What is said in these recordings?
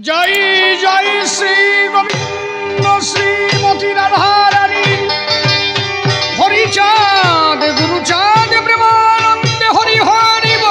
জয় জয় শ্রী গোবিন্দ শ্রীমতী রাধারানী হরিচাঁদ গুরুচাঁদ প্রেমানন্দে হরি হরিব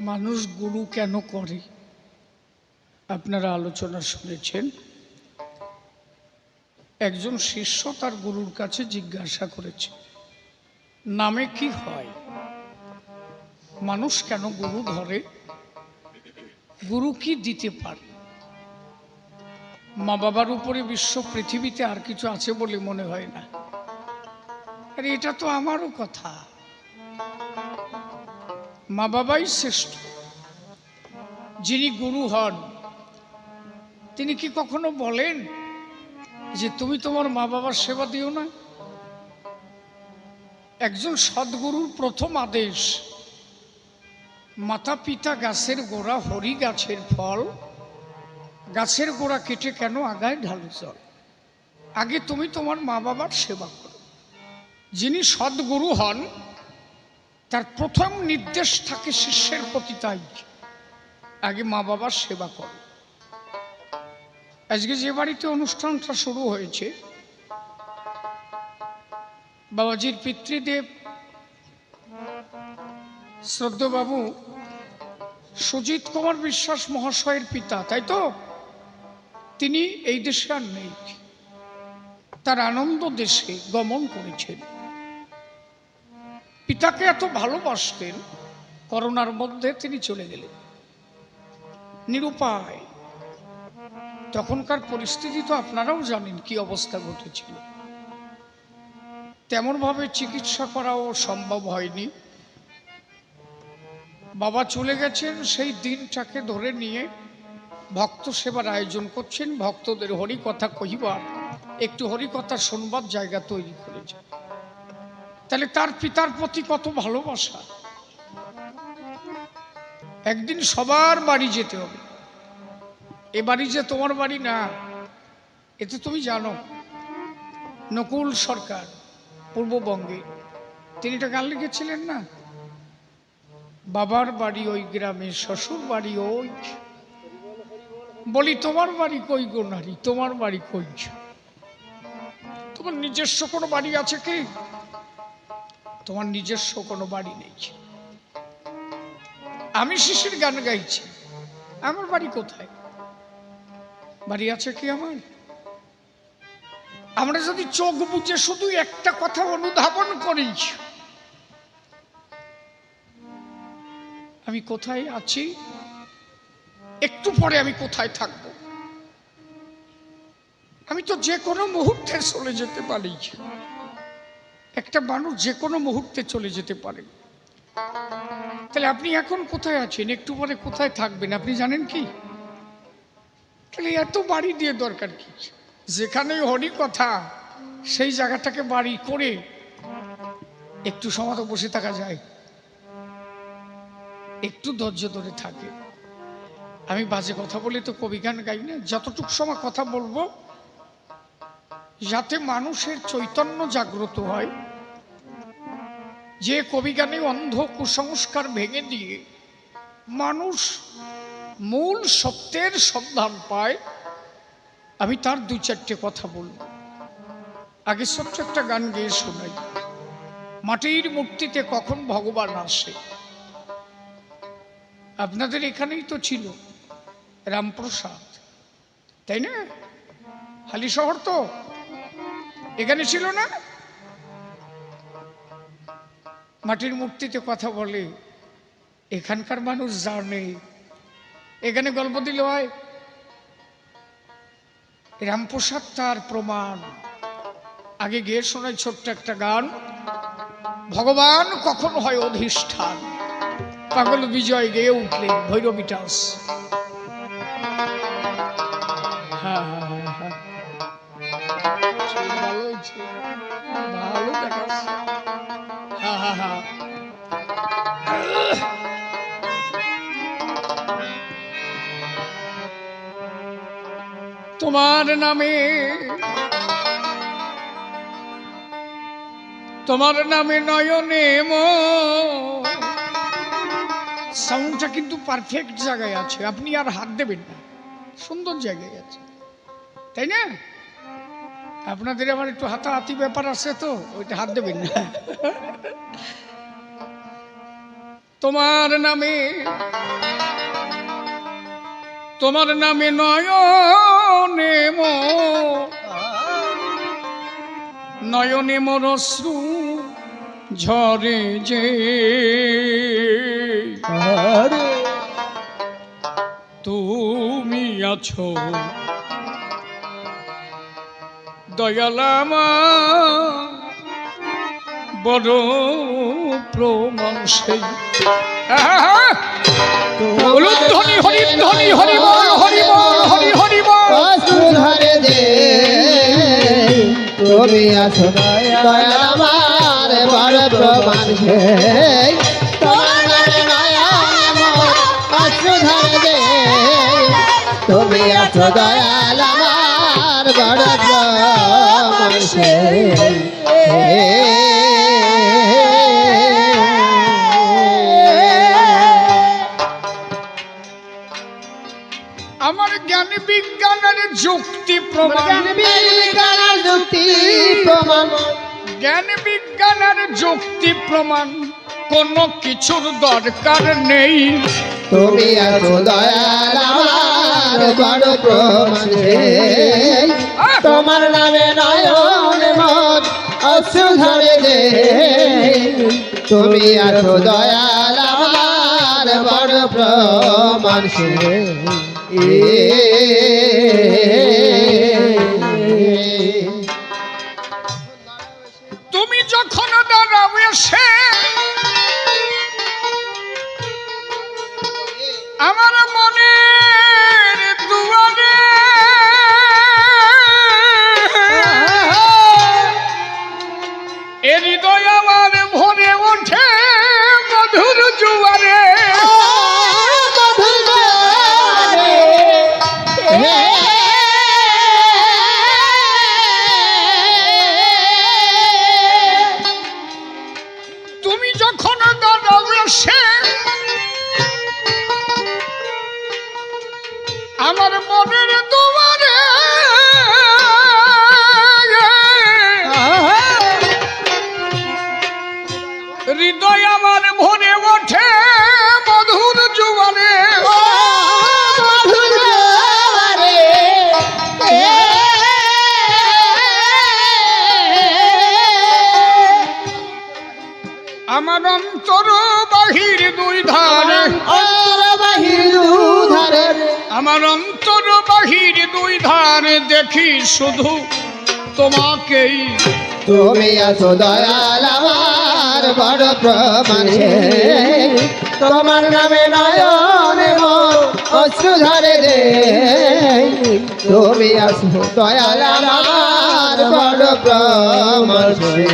মানুষ গুরু কেন করে? আপনারা আলোচনা শুনেছেন। একজন শিষ্য তার গুরুর কাছে জিজ্ঞাসা করেছে, নামে কি হয়? মানুষ কেন গুরু ধরে? গুরু কি দিতে পারে? মা বাবার উপরে বিশ্ব পৃথিবীতে আর কিছু আছে বলে মনে হয় না। আরে এটা তো আমারও কথা। মা বাবাই শ্রেষ্ঠ। যিনি গুরু হন তিনি কি কখনো বলেন যে তুমি তোমার মা বাবার সেবা দিও না? একজন সদ্গুরুর প্রথম আদেশ, মাতা পিতা গাছের গোড়া, হরি গাছের ফল, গাছের গোড়া কেটে কেন আগায় ঢালু জল? আগে তুমি তোমার মা বাবার সেবা করো। যিনি সদ্গুরু হন তার প্রথম নির্দেশ থাকে শিষ্যের প্রতি, তাই আগে মা বাবার সেবা করো। আজকে যে বাড়িতে অনুষ্ঠানটা শুরু হয়েছে, বাবাজির পিতৃদেব শ্রদ্ধেয়বাবু সুজিত কুমার বিশ্বাস মহাশয়ের পিতা, তাই তো? তিনি এই দেশে আর নেই, তার আনন্দ দেশে গমন করেছেন। পিতাকে এত ভালোবাসতেন, করোনার মধ্যে তিনি চলে গেলেন নিরুপায়। তখনকার পরিস্থিতি তো আপনারাও জানেন কি অবস্থা ঘটেছিল। তেমনভাবে চিকিৎসা করাও সম্ভব হয়নি। বাবা চলে গেছেন, সেই দিনটাকে ধরে নিয়ে ভক্ত সেবার আয়োজন করছেন, ভক্তদের হরিকথা কহিবার, একটু হরিকথা শুনবার জায়গা তৈরি করেছে। তাহলে তার পিতার প্রতি কত ভালোবাসা। একদিন সবার বাড়ি যেতে হবে। এ বাড়ি যে তোমার বাড়ি না, এতে তুমি জানো। নকুল সরকার পূর্ববঙ্গে তিনি একটা গান লিখেছিলেন না, বাবার বাড়ি ওই গ্রামে, শ্বশুর বাড়ি ওই। বলি তোমার বাড়ি কই গো নারী, তোমার বাড়ি কই? তোমার নিজস্ব কোনো বাড়ি আছে কি? তোমার নিজস্ব কোনো বাড়ি নেই। আমি শিশির গান গাইছি, আমার বাড়ি কোথায়? বাড়ি আছে কি আমার? আমরা যদি চোখ বুঝে শুধু একটা কথা অনুধাবন করি, আমি কোথায় আছি, একটু পরে আমি কোথায় থাকব, আমি তো যে কোনো মুহূর্তে চলে যেতে পারি। একটা মানুষ যে কোনো মুহূর্তে চলে যেতে পারে। তাহলে আপনি এখন কোথায় আছেন, একটু পরে কোথায় থাকবেন আপনি জানেন কি? তাহলে এত বাড়ি দিয়ে দরকার কি? যেখানে হরি কথা সেই জায়গাটাকে বাড়ি করে একটু সময় তো বসে থাকা যায়, একটু ধৈর্য ধরে থাকে। আমি বাজে কথা বলে তো কবি গান গাই না। যতটুকু সময় কথা বলবো যাতে মানুষের চৈতন্য জাগ্রত হয়, যে কবি গানে অন্ধ কুসংস্কার ভেঙে দিয়ে মানুষ মূল সত্যের সন্ধান পায়, আমি তার দু চারটে কথা বলবো। আগে ছোট্ট একটা গান গেয়ে শোনাই, মাটির মূর্তিতে কখন ভগবান আসে। আপনাদের এখানেই তো ছিল রামপ্রসাদ, তাই না? হালি শহর তো এখানে ছিল না? মাটির মূর্তিতে কথা বলে, এখানকার মানুষ জানে। এখানে গল্প দিল হয়, রামপ্রসাদ তার প্রমাণ। আগে গিয়ে শোনায় ছোট্ট একটা গান, ভগবান কখন হয় অধিষ্ঠান। পাগল বিজয় গেয়ে উঠলেন ভৈরবী টাস। হ্যাঁ হ্যাঁ হ্যাঁ হ্যাঁ, ভালো হয়েছে, ভালো দেখাচ্ছে। হ্যাঁ হ্যাঁ হ্যাঁ, তোমার নামে, তোমার নামে নয়নে সাউন্ডটা কিন্তু পারফেক্ট জায়গায় আছে, আপনি আর হাত দেবেন না, সুন্দর জায়গায় আছে, তাই না? আপনাদের আবার একটু হাতাহাতি ব্যাপার আছে তো, ওইটা হাত দেবেন না। তোমার নামে, তোমার নামে নয়নে নয়নে মোর অশ্রু ঝরে যে, তুমি আছো দয়ালামা বড় প্রমাণ সেই। বলুন ধ্বনি হরি ধ্বনি হরি বল হরি বল হরি হরি বল। ধরে দে তুমি আছো দয়ালামার বড় প্রমাণ সেই। তোমার নামে নয়ন মোর অশ্রু ধরে দে তুমি আছো দয়ালামার বড় প্রমাণ সেই। আমার জ্ঞান বিজ্ঞানের যুক্তি প্রমাণ, বিজ্ঞানের যুক্তি প্রমাণ, জ্ঞান বিজ্ঞানের যুক্তি প্রমাণ, কোনো কিছুর দরকার নেই। তুমি আছো দয়াল আমার বড় প্রমাণ সেই। তোমার নামে নয়ন মোর অশ্রু ঝরে যে তুমি আছো দয়াল আমার বড় প্রমাণ সেই। তুমি যখন দাঁড়াও এসে আমার মনের দুয়ারে, এ হৃদয় আমার ভরে ওঠে মধুর জুয়ারে। তুমি যখন দাঁড়াও এসে আমার মনের দুয়ারে, হৃদয় আমার ভরে ওঠে মধুর জুয়ারে। আমার অন্তর বাহির দুই ধারে, আমার অন্তর বাহির দুই ধারে দেখি শুধু তোমাকেই। তুমি আছো দয়াল আমার বড় প্রমাণ সেই। তোমার নামে নয়ন মোর অশ্রু ঝরে রে তুমি আছো দয়াল আমার বড় প্রমাণ সেই।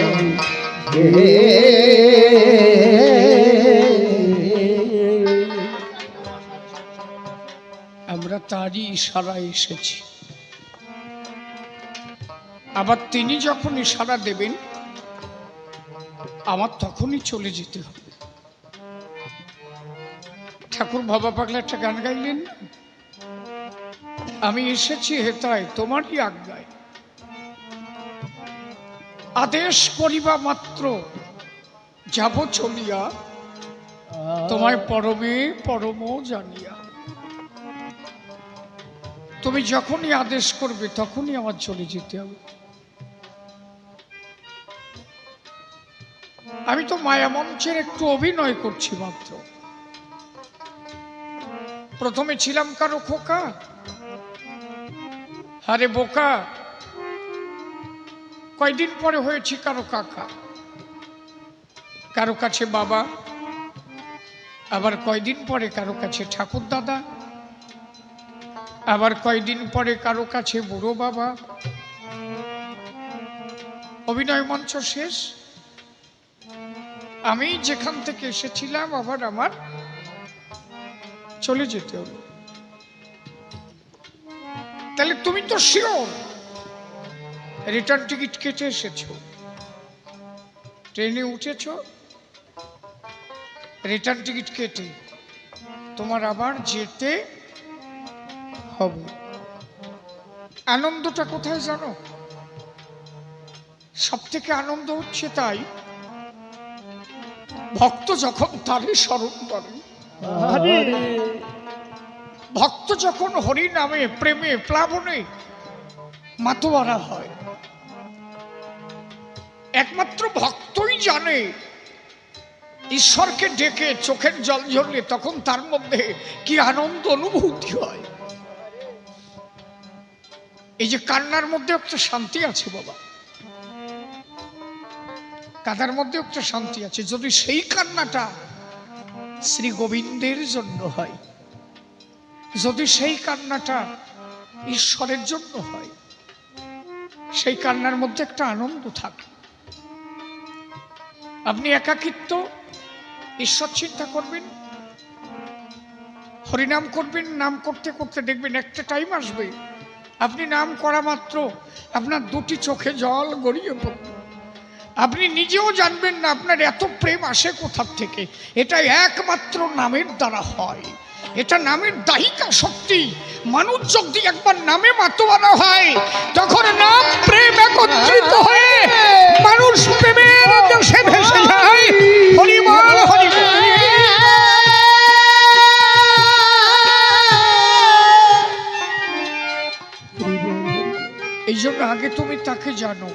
আমরা তারই ইশারায় এসেছি। আবার তিনি যখন ইশারা দেবেন আমার তখনই চলে যেতে হবে। ঠাকুর বাবা পাগলা একটা গান গাইলেন, আমি এসেছি হেতায় তোমারই আজ্ঞায়, আদেশ করিবা মাত্র যাব চলিয়া, তোমায় পরমে পরম জানিয়া। তুমি যখনই আদেশ করবে তখনই আমার চলে যেতে হবে। আমি তো মায়া মঞ্চের একটু অভিনয় করছি মাত্র। প্রথমে ছিলাম কারো খোকা, আরে বোকা। কয়দিন পরে হয়েছি কারো কাকা, কারো কাছে বাবা, আবার কয়দিন পরে কারো কাছে ঠাকুর দাদা, আবার কয়দিন পরে কারো কাছে বুড়ো বাবা। অভিনয় মঞ্চ শেষ, আমি যেখান থেকে এসেছিলাম আবার আমার চলে যেতে হলো। তাহলে তুমি তো শিওর রিটার্ন টিকিট কেটে এসেছো, ট্রেনে উঠেছো, রিটার্ন টিকিট কেটে তোমার আবার যেতে হবে। আনন্দটা কোথায় জানো? সব থেকে আনন্দ হচ্ছে তাই ভক্ত যখন তারে স্মরণ করে, ভক্ত যখন হরি নামে প্রেমে প্লাবনে মাতোয়ারা হয়। একমাত্র ভক্তই জানে ঈশ্বরকে ডেকে চোখের জল ঝরলে তখন তার মধ্যে কি আনন্দ অনুভূতি হয়। এই যে কান্নার মধ্যে একটা শান্তি আছে বাবা, কাদার মধ্যে একটা শান্তি আছে। যদি সেই কান্নাটা শ্রী গোবিন্দের জন্য হয়, যদি সেই কান্নাটা ঈশ্বরের জন্য হয়, সেই কান্নার মধ্যে একটা আনন্দ থাকে। আপনি একাকিত্ব ঈশ্বর চিন্তা করবেন, হরিনাম করবেন, নাম করতে করতে দেখবেন একটা টাইম আসবে আপনি নাম করা মাত্র আপনার দুটি চোখে জল গড়িয়ে পড়বে। আপনি নিজেও জানবেন না আপনার এত প্রেম আসে কোথার থেকে। এটা একমাত্র নামের দ্বারা হয়, এটা নামের দাহিকা শক্তি। মানুষ যদি একবার নামে মাতোয়ারা হয় তখন নাম প্রেম একত্রিত হয়ে মানুষ প্রেমের দেশে ভেসে যায়। হরি বল হরি বল। এই জন্য আগে তুমি তাকে জানো,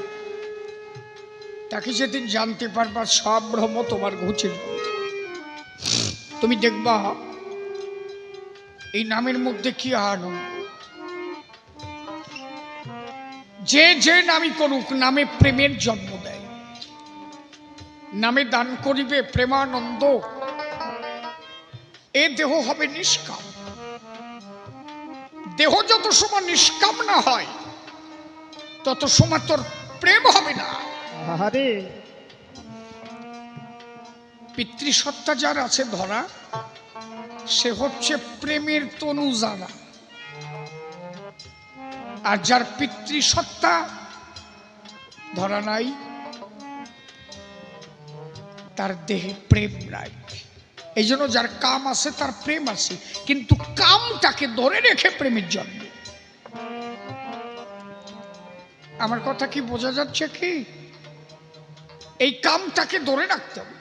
তাকে যেদিন জানতে পারবা সব ভ্রম তোমার ঘুচে যাবে। তুমি দেখবা এই নামের মধ্যে কি আনন্দ। যে যে নামই করুক নামে প্রেমের জন্ম দেয়, নামে দান করিবে প্রেমানন্দ। এ দেহ হবে নিষ্কাম। দেহ যত সময় নিষ্কাম না হয় তত সময় তোর প্রেম হবে না। পিতৃসত্তা যার আছে ধরা, সে হচ্ছে প্রেমের তনু জানা। আর যার পিতৃসত্তা ধরা নাই তার দেহে প্রেম নাই। এই জন্য যার কাম আছে তার প্রেম আছে, কিন্তু কামটাকে ধরে রেখে প্রেমের জন্ম। আমার কথা কি বোঝা যাচ্ছে কি? এই কামটাকে ধরে রাখতে হবে।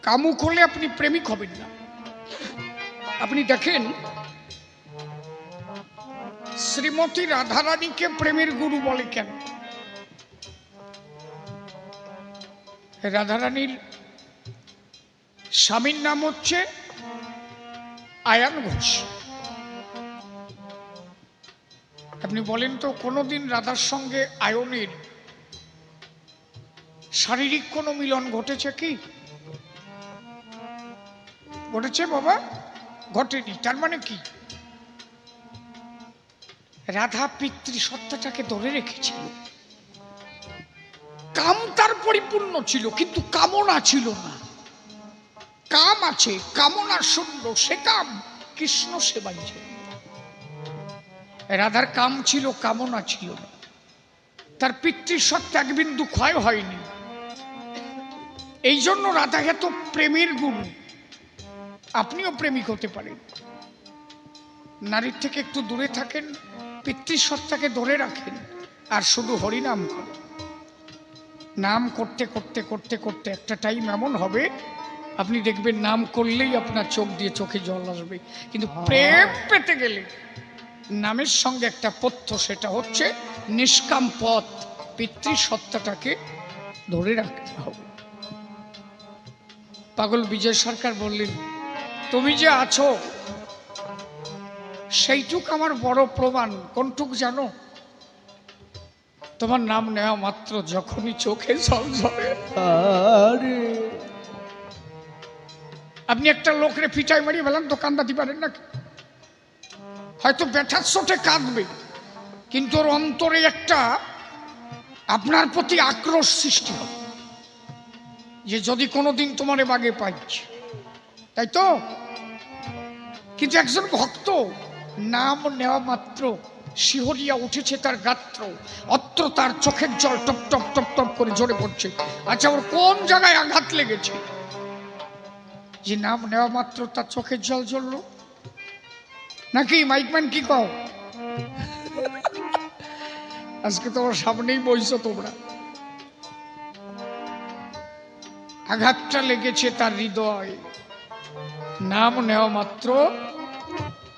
কামুক হলে আপনি প্রেমিক হবেন না। আপনি দেখেন শ্রীমতী রাধারানীকে প্রেমের গুরু বলে কেন? রাধারানীর স্বামীর নাম হচ্ছে আয়ান ঘোষ। আপনি বলেন তো কোনোদিন রাধার সঙ্গে আয়নের শারীরিক কোনো মিলন ঘটেছে কি? ঘটেছে বাবা? ঘটেনি। তার মানে কি? রাধা পিতৃসত্তাটাকে ধরে রেখেছিল। কাম তার পরিপূর্ণ ছিল কিন্তু কামনা ছিল না। কাম আছে, কামনা শূন্য, সে কাম কৃষ্ণ সেবাই ছিল। রাধার কাম ছিল, কামনা ছিল না। তার পিতৃসত্তা এক বিন্দু ক্ষয় হয়নি। এই জন্য রাধা এত প্রেমের গুরু। আপনিও প্রেমিক হতে পারেন, নারীর থেকে একটু দূরে থাকেন, পিতৃসত্তাকে ধরে রাখেন আর শুধু হরিনাম করেন। নাম করতে করতে করতে করতে একটা টাইম এমন হবে আপনি দেখবেন নাম করলেই আপনার চোখ দিয়ে চোখে জল আসবে। কিন্তু প্রেম পেতে গেলে নামের সঙ্গে একটা পথ্য, সেটা হচ্ছে নিষ্কাম পথ। পিতৃসত্তাটাকে ধরে রাখতে হবে। পাগল বিজয় সরকার বললেন, তুমি যে আছো সেইটুক আমার বড় প্রমাণ। কোনটুক জানো? তোমার নাম নেওয়া মাত্র যখনই চোখে জল ঝরে। আপনি একটা লোকরে পিটাই মারিয়ে ফেলেন, দোকানটা দিতে পারেন নাকি? হয়তো ব্যথার চোটে কাঁদবে, কিন্তু ওর অন্তরে একটা আপনার প্রতি আক্রোশ সৃষ্টি হবে যে যদি কোনোদিন তোমারে বাগে পাইছে, তাই তো? কিন্তু একজন ভক্ত নাম নেওয়া মাত্র শিহরিয়া উঠেছে তার গাত্র, অত্র তার চোখের জল টপ টপ টপ টপ করে ঝরে পড়ছে। আচ্ছা, ওর কোন জায়গায় আঘাত লেগেছে যে নাম নেওয়া মাত্র তার চোখের জল ঝরল? নাকি মাইকম্যান কি কও? আজকে তোমার সামনেই বইছো তোমরা। আঘাতটা লেগেছে তার হৃদয়, নাম নেওয়া মাত্র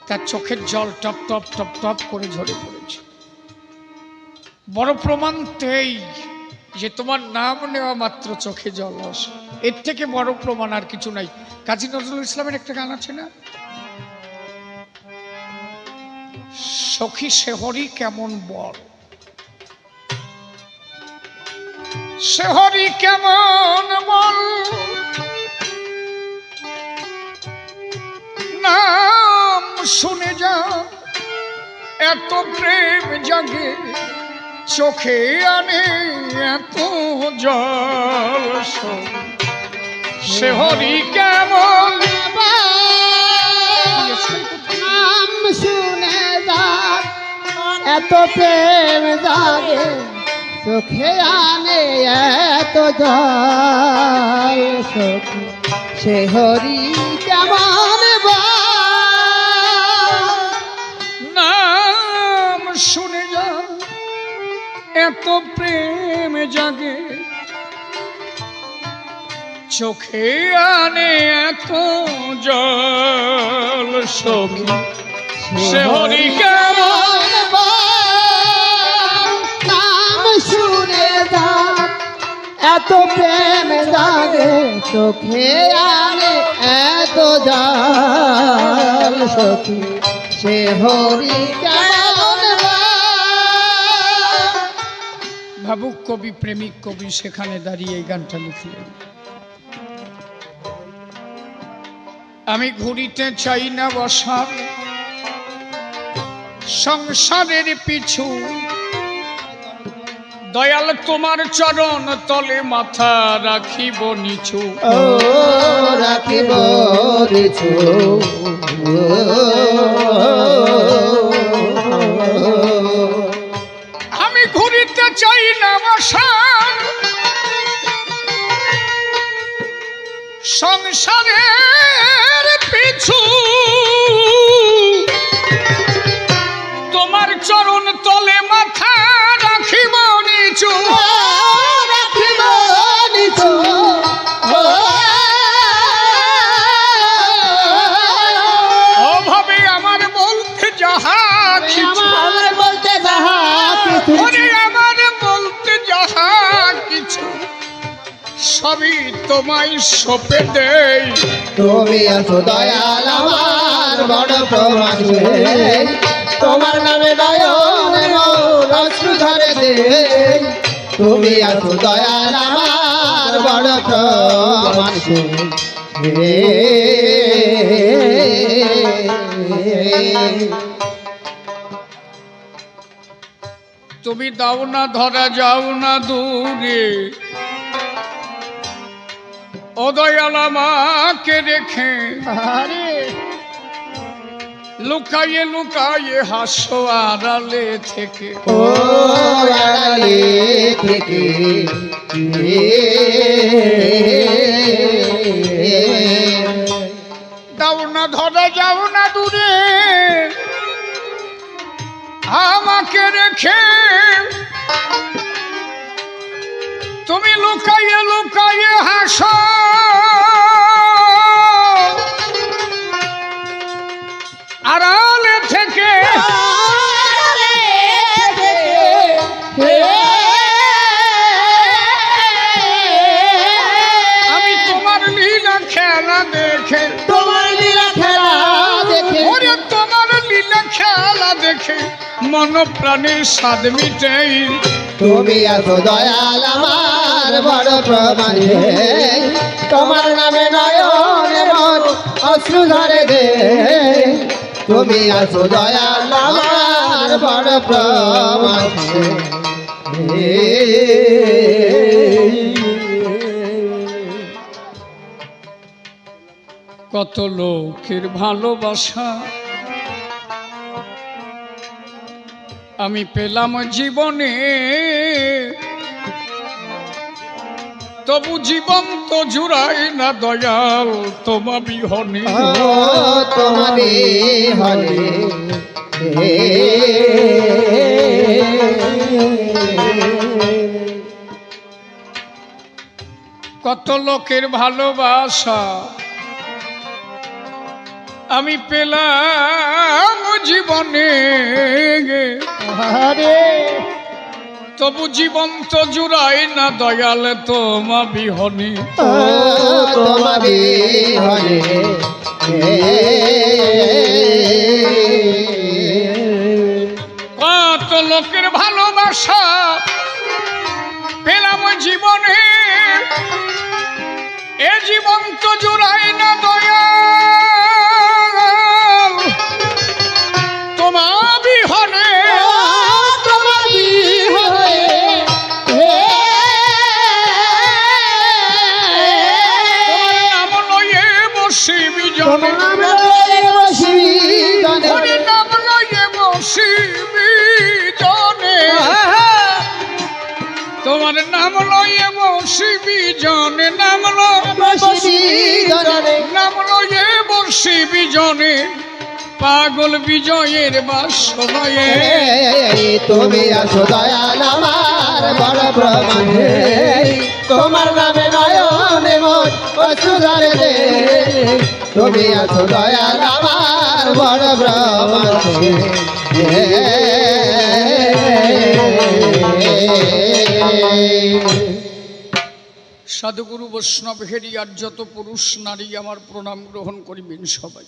তার চোখের জল টপ টপ টপ টপ করে ঝরে পড়েছে। বড় প্রমাণ তেই যে তোমার নাম নেওয়া মাত্র চোখে জল আসে। এর থেকে বড় প্রমাণ আর কিছু নাই। কাজী নজরুল ইসলামের একটা গান আছে না, সখী শেহরি কেমন বল, শেহরি কেমন বল, নাম শুনে যা এত প্রেম জাগে, চোখে আনে এত জল। শেহরি কেমন নাম শুনে যার এত প্রেম জাগে, চোখে আনে এত জল। সখী সে হরি কেমন নাম শুনে যা এত প্রেম জাগে, চোখে আনে এত জল। সখী সে হরি কেমন নাম শুনে যার এত প্রেম জাগে, চোখে আনে এত জল। সখী সে হরি কেমন ভাবুক কবি, প্রেমিক কবি সেখানে দাঁড়িয়ে এই গানটা লিখলেন। আমি ঘুরিতে চাই না বসার সংসারের পিছু, দয়াল তোমার চরণ তলে মাথা রাখিব নিচু। ও রাখিব নিচু, আমি ঘুরিতে চাই না বসার সংসারের পিছু, তোমার চরণ তলে মাথা রাখিব নিচু। রাখিব নিচু, অভাবে আমার বলতে যাহা কিছু, আমার বলতে যাহা কিছু, ওরে আমার বলতে যাহা কিছু, সবই তোমায় সঁপে দেই। তুমি আছো দয়াল আমার বড় প্রমাণ, তোমার নামে নয়ন মোর অশ্রু ঝরে দেই। তুমি আছো দয়াল আমার বড় প্রমাণ, তুমি দাও না ধরা, যাও না দূরে, ও দয়াল আমাকে রেখে আরে লুকাইয়ে লুকাইয়ে হাসো আড়ালে থেকে। ও আড়ালে থেকে দাও না ধরা, যাও না দূরে, আমাকে রেখে তুমি লুকাইয়ে লুকাইয়ে হাসো আড়ালে থেকে। খেলা দেখে, তোমার লীলা খেলা দেখে, ওরে তোমার লীলা খেলা দেখে মন প্রাণের স্বাদ মিটে। তুমি আছো দয়াল আমার বড় প্রমাণ হে, তোমার নামে নয়নে মন অশ্রু ধরে দে, তুমি আছো দয়াল আমার বড় প্রমাণ হে। কত লোকের ভালোবাসা আমি পেলাম জীবনে, তবু জীবন তো জুড়াই না দয়াল তোমা বিহনে। ও তোমারে হরে কত লোকের ভালোবাসা আমি পেলাম জীবনে, হরে তবু জীবন তো জুড়াই না দয়াল তোমা বিহনে। ও তোমারে হরে কত লোকের ভালোবাসা পেলাম জীবনে, এ জীবন তো জুড়াই না দয়াল তোমা বিহনে। তোমার নাম লয়ে বসি বিজনে, ওরে নাম লয়ে বসি বিজনে, তোমার নাম লয়ে বসি বিজনে, নাম লয়ে বসি বিজনে, পাগল বিজয়ের বাসনায়। তুমি আছো দয়াল আমার বড় প্রমাণ হে, তোমার নামে নয়নে মন অশ্রু ধরে দে, তুমি আছো দয়াল আমার বড় প্রমাণ হে। সাধুগুরু বৈষ্ণব হেরিয়ার যত পুরুষ নারী আমার প্রণাম গ্রহণ করিবেন সবাই।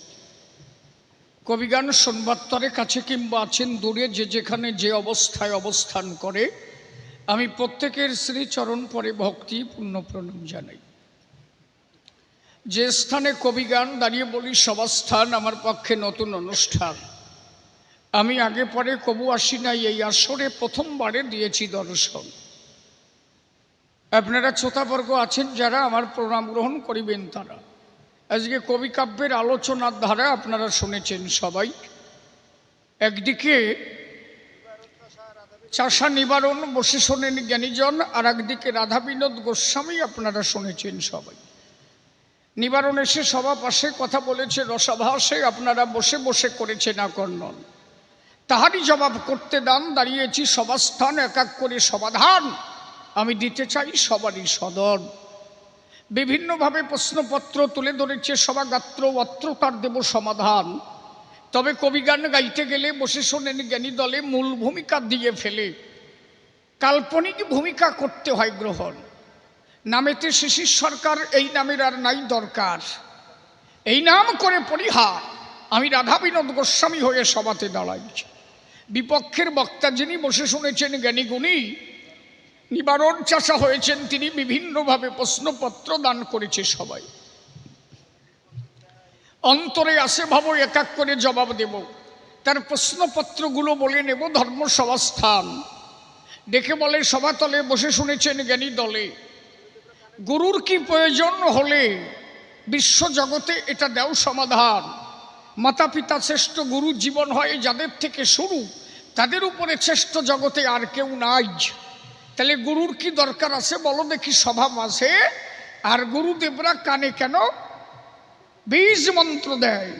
কবিগান সংবাদতরে কাছে কিংবা আছেন দূরে, যে যেখানে যে অবস্থায় অবস্থান করে আমি প্রত্যেকের শ্রীচরণ পরে ভক্তি পূর্ণ প্রণাম জানাই। যে স্থানে কবিগান দাঁড়িয়ে বলি সবাস্থান আমার পক্ষে নতুন অনুষ্ঠান। আমি আগে পরে কবু আসি নাই, এই আসরে প্রথমবারে দিয়েছি দর্শন। আপনারা শ্রোতাবর্গ আছেন যারা আমার প্রণাম গ্রহণ করিবেন তারা। আজকে কবি কাব্যের আলোচনার ধারা আপনারা শুনেছেন সবাই। একদিকে চাষা নিবারণ বসে শোনেন জ্ঞানীজন, আর একদিকে রাধা বিনোদ গোস্বামী আপনারা শুনেছেন সবাই। নিবারণ এসে সভা পাশে কথা বলেছে রসাভাসে, আপনারা বসে বসে করেছেন আকর্ণন। তাহারই জবাব করতে দান, দাঁড়িয়েছি সভাস্থান এক এক করে সমাধান আমি দিতে চাই সবারই সদন। বিভিন্নভাবে প্রশ্নপত্র তুলে ধরেছে সভাগাত্র, অত্র তার দেব সমাধান। তবে কবিগান গাইতে গেলে বসে শোনেন জ্ঞানী দলে মূল ভূমিকা দিয়ে ফেলে কাল্পনিক ভূমিকা করতে হয় গ্রহণ। নামেতে শিশির সরকার, এই নামের আর নাই দরকার, এই নাম করে পরিহার আমি রাধা বিনোদ গোস্বামী হয়ে সভাতে দাঁড়াইছি। বিপক্ষের বক্তা যিনি বসে শুনেছেন জ্ঞানী গুণী নিবারণ চাষা হয়েছেন, তিনি বিভিন্নভাবে প্রশ্নপত্র দান করেছে সবাই। অন্তরে আসে ভাবো এক এক করে জবাব দেব, তার প্রশ্নপত্রগুলো বলে নেব। ধর্ম সভাস্থান ডেকে বলে সভাতলে বসে শুনেছেন জ্ঞানী দলে, গুরুর কি প্রয়োজন হলে বিশ্বজগতে এটা দেও সমাধান। মাতা পিতা শ্রেষ্ঠ, গুরু জীবন হয় যাদের থেকে শুরু, তাদের উপরে শ্রেষ্ঠ জগতে আর কেউ নাই। তাহলে গুরুর কি দরকার আছে বলো দেখি সভা মাঝে। আর গুরুদেবরা কানে কেন বীজ মন্ত্র দেয়,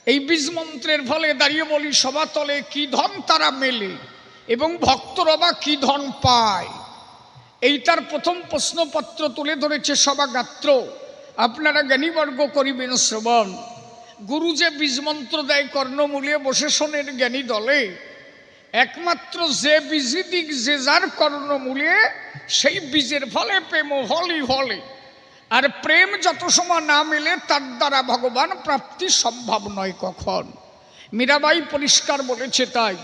এই বীজ মন্ত্রের ফলে দাঁড়িয়ে বলি সভাতলে কি ধন তারা মেলে এবং ভক্তরা বা কি ধন পায়। এইটার প্রথম প্রশ্নপত্র তুলে ধরেছে সভাগাত্র, আপনারা জ্ঞানীবর্গ করিবেন শ্রবণ। গুরু যে বীজ মন্ত্র দেয় কর্ণমূলে বসে শোনেন জ্ঞানী দলে, একমাত্র যে বীজি দিক যে যার কর্ণমূলে, সেই বীজের ফলে প্রেম হলি হলে। আর প্রেম যত সময় না মেলে তার দ্বারা ভগবান প্রাপ্তি সম্ভব নয় কখন। মীরাবাই পরিষ্কার বলেছে তাই,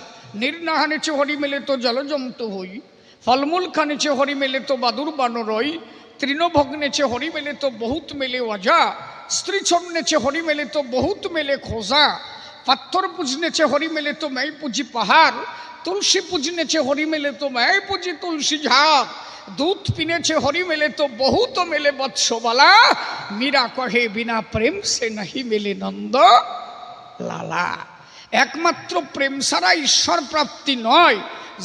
নির্নাহানেছে হরি মেলে তো জলজন্ত হই, ফলমূল খানেছে হরি মেলে তো বাদুর বানরই, তৃণভগ্নেছে হরি মেলে তো বহুত মেলে অজা, স্ত্রী ছন্নেছে হরি মেলে তো বহুত মেলে খোঁজা, পাথর পুজনেছে হরি মেলে তো मैं पूजी पहाड़, तुलसी पूजनेছে হরি মেলে তো मैं पूजी तुलसी झाड़, दूध पीनेছে হরি মেলে तो बहुत मेले बत्सोबाला, मीरा कहे बिना प्रेम से नहीं मिले नंद लाला। একমাত্র প্রেম ছাড়া ঈশ্বর প্রাপ্তি নয়।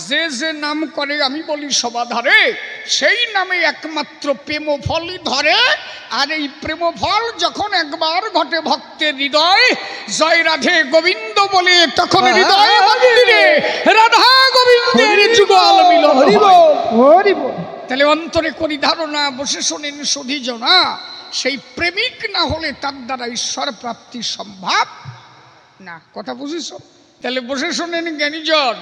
যে যে নাম করে আমি বলি সবাধারে, সেই নামে একমাত্র প্রেম ফলই ধরে। আর এই প্রেম ফল যখন একবার ঘটে ভক্তের হৃদয়, জয় রাধে গোবিন্দ বলে, তখন হৃদয় মন্দিরে রাধা গোবিন্দের যুগল মিলন হয়। তাহলে অন্তরে করি ধারণা, বসে শোনেন সুধীজনা, সেই প্রেমিক না হলে তার দ্বারা ঈশ্বর প্রাপ্তি সম্ভব না। কথা বুঝেছ? তাহলে বসে শোনেন জ্ঞানীজন,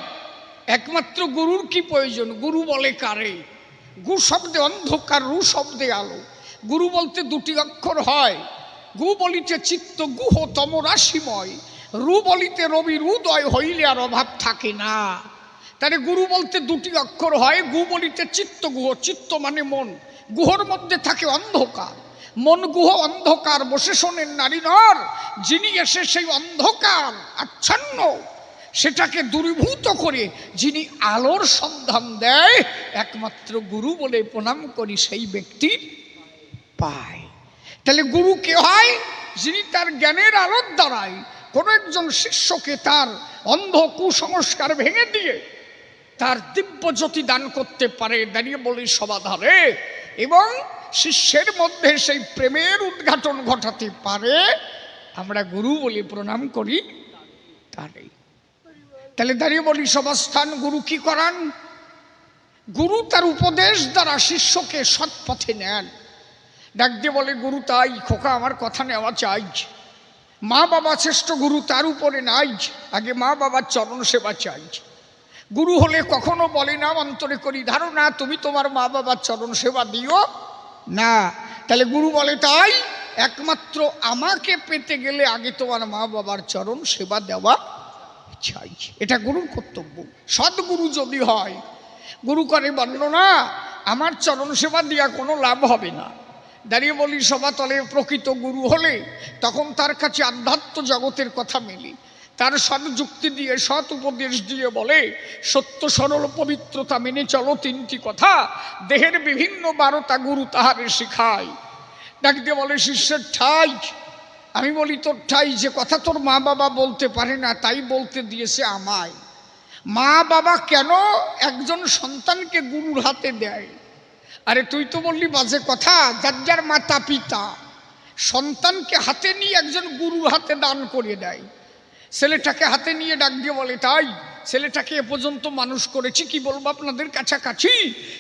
একমাত্র গুরুর কি প্রয়োজন? গুরু বলে কারে? গু শব্দে অন্ধকার, রু শব্দে আলো। গুরু বলতে দুটি অক্ষর হয়। গু বলিতে চিত্ত গুহ তম রাশিময়, রু বলিতে রবির উদয় হইলে আর অভাব থাকে না। তাহলে গুরু বলতে দুটি অক্ষর হয়। গু বলিতে চিত্ত গুহ, চিত্ত মানে মন, গুহর মধ্যে থাকে অন্ধকার, মন গুহ অন্ধকার। বসে শোনেন নারী নর, যিনি এসে সেই অন্ধকার আচ্ছন্ন সেটাকে দূরীভূত করে যিনি আলোর সন্ধান দেয়, একমাত্র গুরু বলে প্রণাম করি সেই ব্যক্তির পায়। তাহলে গুরু কে হয়? যিনি তার জ্ঞানের আলোর দ্বারাই কোনো একজন শিষ্যকে তার অন্ধ কুসংস্কার ভেঙে দিয়ে তার দিব্য জ্যোতি দান করতে পারে। দাঁড়িয়ে বলি সবাধারে, এবং শিষ্যের মধ্যে সেই প্রেমের উদ্ঘাটন ঘটাতে পারে, আমরা গুরু বলে প্রণাম করি তারই। তাহলে দাঁড়িয়ে বলি সবাস্থান, গুরু কি করান? গুরু তার উপদেশ দ্বারা শিষ্যকে সৎ পথে নেন। ডাক দিয়ে বলে, গুরু তাই খোকা আমার কথা নেওয়া চাই। মা বাবা শ্রেষ্ঠ গুরু তার উপরে নাই, আগে মা বাবার চরণ সেবা চাই। গুরু হলে কখনো বলে না, অন্তরে করি ধারণা, তুমি তোমার মা বাবার চরণ সেবা দিও না। তাহলে গুরু বলে তাই একমাত্র আমাকে পেতে গেলে আগে তোমার মা বাবার চরণ সেবা দেওয়া চাই, এটা গুরুর কর্তব্য। সদ্গুরু যদি হয়, গুরু করে বর্ণনা, আমার চরণ সেবা দিয়া কোনো লাভ হবে না। দাঁড়িয়ে বলি সবাতলে, প্রকৃত গুরু হলে তখন তার কাছে আধ্যাত্ম জগতের কথা মেলে, তার সৎ যুক্তি দিয়ে সৎ উপদেশ দিয়ে বলে, সত্য সরল পবিত্রতা মেনে চলো তিনটি কথা, দেহের বিভিন্ন বারতা গুরু তাহারে শিখায়। ডাক দিয়ে বলে, শিষ্যের ঠাই। আমি বলি, তোর ঠাই যে কথা তোর মা বাবা বলতে পারে না, তাই বলতে দিয়েছে আমায়। মা বাবা কেন একজন সন্তানকে গুরুর হাতে দেয়? আরে তুই তো বললি বাজে কথা, যার যার মাতা পিতা সন্তানকে হাতে নিয়ে একজন গুরুর হাতে দান করে দেয়। ছেলেটাকে হাতে নিয়ে ডাক দিয়ে বলে, তাই ছেলেটাকে এ পর্যন্ত মানুষ করেছি, কি বলবো আপনাদের কাছাকাছি,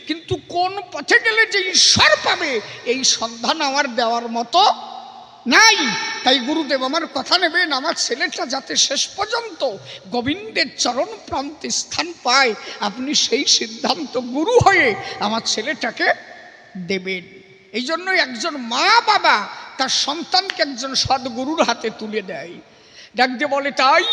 কিন্তু কোন পথে গেলে যে ঈশ্বর পাবে এই সন্ধান আমার দেওয়ার মতো নাই। তাই গুরুদেব আমার কথা নেবেন, আমার ছেলেটা যাতে শেষ পর্যন্ত গোবিন্দের চরণ প্রান্তে স্থান পায়, আপনি সেই সিদ্ধান্ত গুরু হয়ে আমার ছেলেটাকে দেবেন। এই জন্য একজন মা বাবা তার সন্তানকে একজন সদ্গুরুর হাতে তুলে দেয়। ডাক দিয়ে বলে, তাই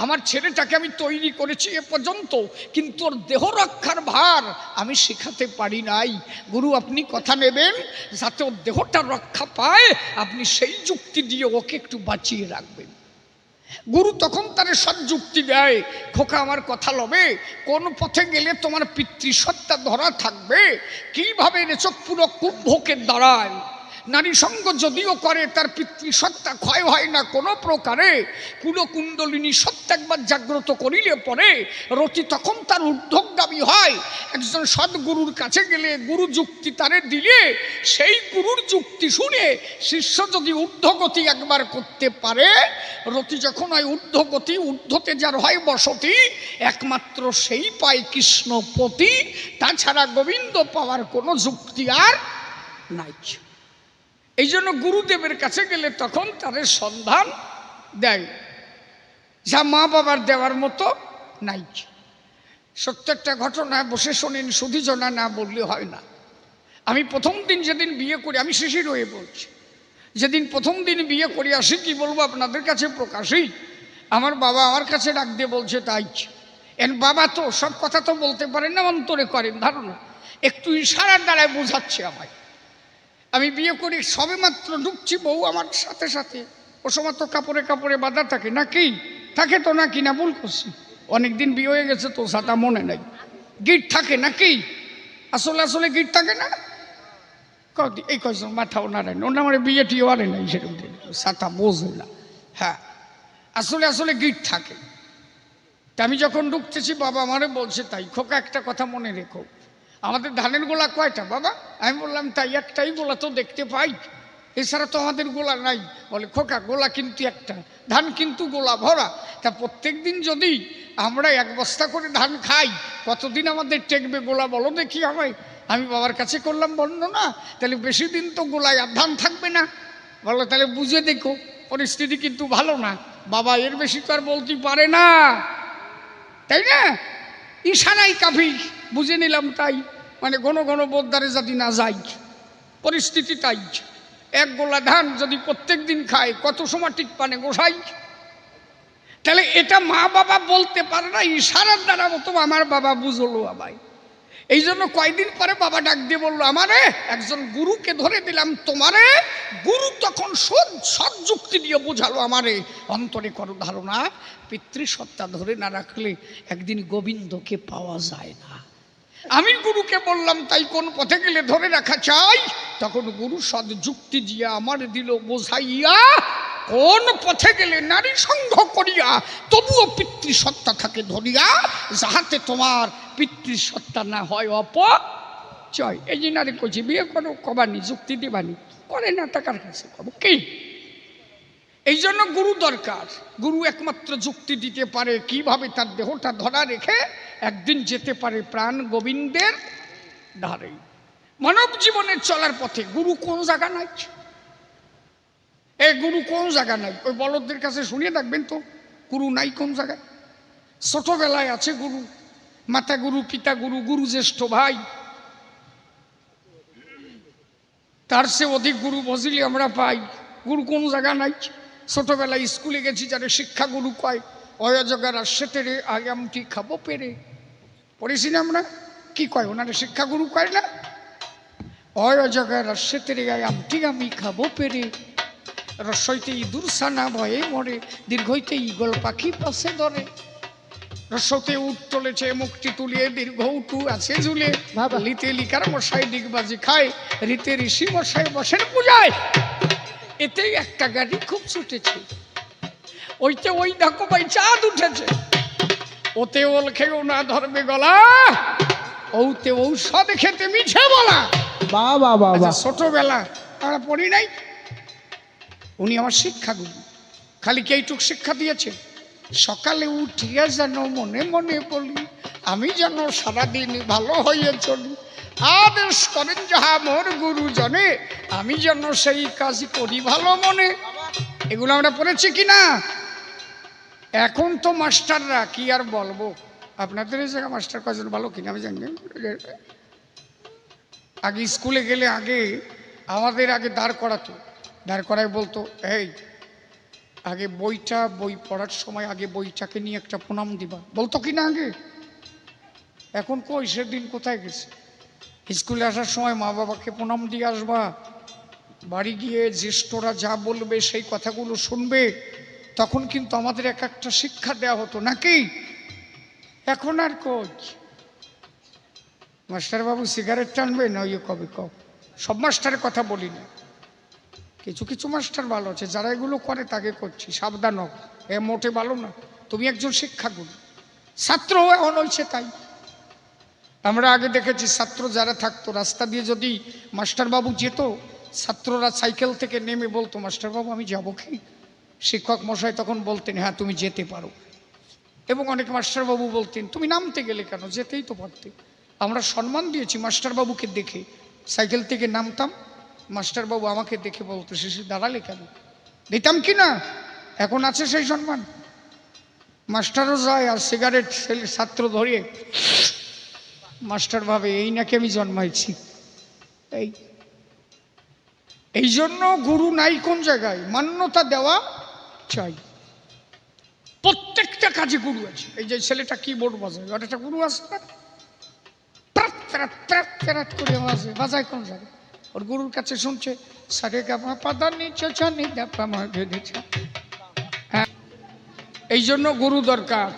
আমার ছেলেটাকে আমি তৈরি করেছি এ পর্যন্ত, কিন্তু ওর দেহ রক্ষার ভার আমি শেখাতে পারি নাই। গুরু আপনি কথা নেবেন, যাতে ওর দেহটা রক্ষা পায়, আপনি সেই যুক্তি দিয়ে ওকে একটু বাঁচিয়ে রাখবেন। গুরু তখন তার সৎ যুক্তি দেয়, খোকা আমার কথা লবে, কোন পথে গেলে তোমার পিতৃসত্তা ধরা থাকবে, কিভাবে রেচক পুরো কুম্ভকে দাঁড়ায়। নারী সঙ্গ যদিও করে তার পিতৃসত্তা ক্ষয় হয় না কোনো প্রকারে। কুলকুণ্ডলিনী সত্য একবার জাগ্রত করিলে পরে রতি তখন তার ঊর্ধ্বগামী হয়। একজন সদ্গুরুর কাছে গেলে গুরু যুক্তি তারে দিলে, সেই গুরুর যুক্তি শুনে শিষ্য যদি ঊর্ধ্বগতি একবার করতে পারে, রতি যখন হয় ঊর্ধ্বগতি, ঊর্ধ্বতে যার হয় বসতি, একমাত্র সেই পায় কৃষ্ণপতি। তাছাড়া গোবিন্দ পাওয়ার কোনো যুক্তি আর নাই। এই জন্য গুরুদেবের কাছে গেলে তখন তাদের সন্ধান দেয়, যা মা বাবার দেওয়ার মতো নাই। সত্য একটা ঘটনা, বসে শোনেন সুধীজনা, না বললে হয় না। আমি প্রথম দিন যেদিন বিয়ে করি, আমি শিশির হয়ে বলছি, যেদিন প্রথম দিন বিয়ে করি আসি, কি বলবো আপনাদের কাছে প্রকাশই, আমার বাবা আমার কাছে ডাক দিয়ে বলছে, তাই এর বাবা তো সব কথা তো বলতে পারেন না, অন্তরে করেন ধারণা, একটু ইশারার দ্বারায় বোঝাচ্ছে আমায়। আমি বিয়ে করি, সবে মাত্র ঢুকছি, বউ আমার সাথে সাথে, ও সময় তো কাপড়ে কাপড়ে বাঁধা থাকে নাকি, থাকে তো নাকি, না ভুল করছি, অনেকদিন বিয়ে হয়ে গেছে তো সাতা মনে নাই, গিট থাকে নাকি, আসলে আসলে গিট থাকে না, এই কয়েকজন মাথাও নাড়েন, ওর আমার বিয়ে টিয়ে আরে নাই সেরকম, সাতা বোঝে না। হ্যাঁ, আসলে আসলে গিট থাকে। তা আমি যখন ঢুকতেছি, বাবা আমারে বলছে, তাই খোকা একটা কথা মনে রেখো, আমাদের ধানের গোলা কয়টা বাবা? আমি বললাম, তাই একটাই গোলা তো দেখতে পাই, এছাড়া তো আমাদের গোলা নাই। বলে, খোকা গোলা কিন্তু একটা, ধান কিন্তু গোলা ভরা। তা প্রত্যেক দিন যদি আমরা এক বস্তা করে ধান খাই, কতদিন আমাদের টেকবে গোলা বলো দেখি আমায়। আমি বাবার কাছে করলাম বর্ণনা, তাহলে বেশি দিন তো গোলায় আর ধান থাকবে না। বলো, তাহলে বুঝে দেখো, পরিস্থিতি কিন্তু ভালো না। বাবা এর বেশি তো আর বলতে পারে না, তাই না? ইশারাই কাফি, বুঝে নিলাম তাই, মানে ঘন ঘন বোদ্দারে যদি না যাই, পরিস্থিতি তাই। এক গোলা ধান যদি প্রত্যেক দিন খায়, কত সময় ঠিক পানে গোসাই? তাহলে এটা মা বাবা বলতে পারে না, ইশারার দ্বারা মতো আমার বাবা বুঝলো আমায়। এই জন্য কয়দিন পরে বাবা ডাক দিয়ে বললো, আমারে একজন গুরুকে ধরে দিলাম তোমারে। গুরু তখন সৎ যুক্তি দিয়ে বোঝালো আমারে, অন্তরে করো ধারণা, পিতৃসত্তা ধরে না রাখলে একদিন গোবিন্দকে পাওয়া যায় না। আমি গুরুকে বললাম, তাই কোন পথে গেলে ধরে রাখা চাই? তখন গুরু সৎ যুক্তি দিয়া আমার দিল বোঝাইয়া, কোন পথে গেলে নারী সঙ্গ করিয়া তবুও পিতৃসত্তা থাকে ধরিয়া, যাহাতে তোমার পিতৃসত্তা না হয় অপচয়। এই যে নারী কইছি, বিয়ে করো, কবানি যুক্তি দিবানি, করে না টাকার কাছে কব কি? এই জন্য গুরু দরকার। গুরু একমাত্র যুক্তি দিতে পারে কিভাবে তার দেহটা ধরা রেখে একদিন যেতে পারে প্রাণ গোবিন্দের ধারে। মানব জীবনের চলার পথে গুরু কোন জায়গা নাই? গুরু কোন জায়গা নাই? ওই বলদদের কাছে শুনিয়ে থাকবেন তো, গুরু নাই কোন জায়গায়। ছোটবেলায় আছে গুরু, মাতা গুরু, পিতা গুরু, গুরু জ্যেষ্ঠ ভাই, তার চেয়ে অধিক গুরু বজিলি আমরা পাই। গুরু কোন জায়গা নাই? ছোটবেলায় স্কুলে গেছি, যারা শিক্ষা গুরু কয়, অয়জগার আসতে রে আগামটি খাবো পেরে, পড়েছি না আমরা? কি কয় ওনারা? শিক্ষা গুরু কয় না? অয়জগার আসতে রে আগামটি আমি খাবো পেরে, রসইতে ইঁদুর সানা ভয়ে মরে, দীর্ঘইতে ঈগল পাখি পাশে ধরে। রসতে উঠ চলেছে মুখটি তুলিয়ে, দীর্ঘ উটু আছে ঝুলে, লিতে লিকার মশাই ডিগবাজি খায়, রীতে ঋষি মশাই বসেন পূজায়। এতেই একটা গাড়ি খুব ছুটেছে, ওইতে ওই দেখো ভাই চাঁদ উঠেছে, ওতে ওল খেয়েও না ধরবে গলা, ওতে ঔষধ খেতে মিছে বলা। বাবা বাবা, ছোটবেলা আমরা পড়ি নাই? উনি আমার শিক্ষাগুরু। খালি কি এইটুক শিক্ষা দিয়েছে? সকালে উঠিয়া যেন মনে মনে বলি, আমি যেন সারাদিন ভালো হয়ে চলি, আদেশ করেন যাহা মোর গুরুজনে, আমি যেন সেই কাজ করি ভালো মনে। এগুলো আমরা পড়েছি কি না? এখন তো মাস্টাররা কি আর বলবো, আপনাদের এই জায়গা মাস্টার কজন ভালো কিনা আমি জানি না। আগে স্কুলে গেলে আমাদের দাঁড় করাতো, দাঁড় করায় বলতো, এই আগে বই পড়ার সময় আগে বইটাকে নিয়ে একটা প্রণাম দিবা, বলতো কি না আগে? এখন কই, সেদিন কোথায় গেছে? স্কুলে আসার সময় মা বাবাকে প্রণাম দিয়ে আসবা, বাড়ি গিয়ে জ্যেষ্ঠরা যা বলবে সেই কথাগুলো শুনবে, তখন কিন্তু আমাদের এক একটা শিক্ষা দেওয়া হতো নাকি? এখন আর কই? মাস্টার বাবু সিগারেট টানবে না, ইয়ে কবে কব, সব মাস্টারের কথা বলি না, কিছু কিছু মাস্টার ভালো আছে, যারা এগুলো করে তাকে করছি, সাবধান হোক, এ মোটে ভালো না। তুমি একজন শিক্ষাগুরু, ছাত্র এখন হয়েছে তাই। আমরা আগে দেখেছি ছাত্র যারা থাকতো, রাস্তা দিয়ে যদি মাস্টারবাবু যেত, ছাত্ররা সাইকেল থেকে নেমে বলতো, মাস্টারবাবু আমি যাবো কি? শিক্ষক মশাই তখন বলতেন, হ্যাঁ তুমি যেতে পারো। এবং অনেক মাস্টারবাবু বলতেন, তুমি নামতে গেলে কেন, যেতেই তো পারতে। আমরা সম্মান দিয়েছি মাস্টারবাবুকে দেখে, সাইকেল থেকে নামতাম, মাস্টারবাবু আমাকে দেখে বলতো, শেষে দাঁড়ালে কেন, দিতাম কি না? এখন আছে সেই সম্মান? মাস্টারও যায় আর সিগারেট ছাত্র ধরিয়ে, মাস্টার ভাবে এই নাকি আমি জন্মাইছি। এই এই জন্য গুরু নাই কোন জায়গায়, মান্যতা দেওয়া চাই। প্রত্যেকটা কাজে গুরু আছে। এই যে ছেলেটা কিবোর্ড বাজায়, ওর একটা গুরু আছে না? প্রাত প্রাত প্রাত প্রাত করে বাজে, বাজায় কোন জায়গায়? ওর গুরুর কাছে শুনছে সারে গামা পাদা নিচে চানি দাপা মা ভেদেছে। হ্যাঁ, এই জন্য গুরু দরকার।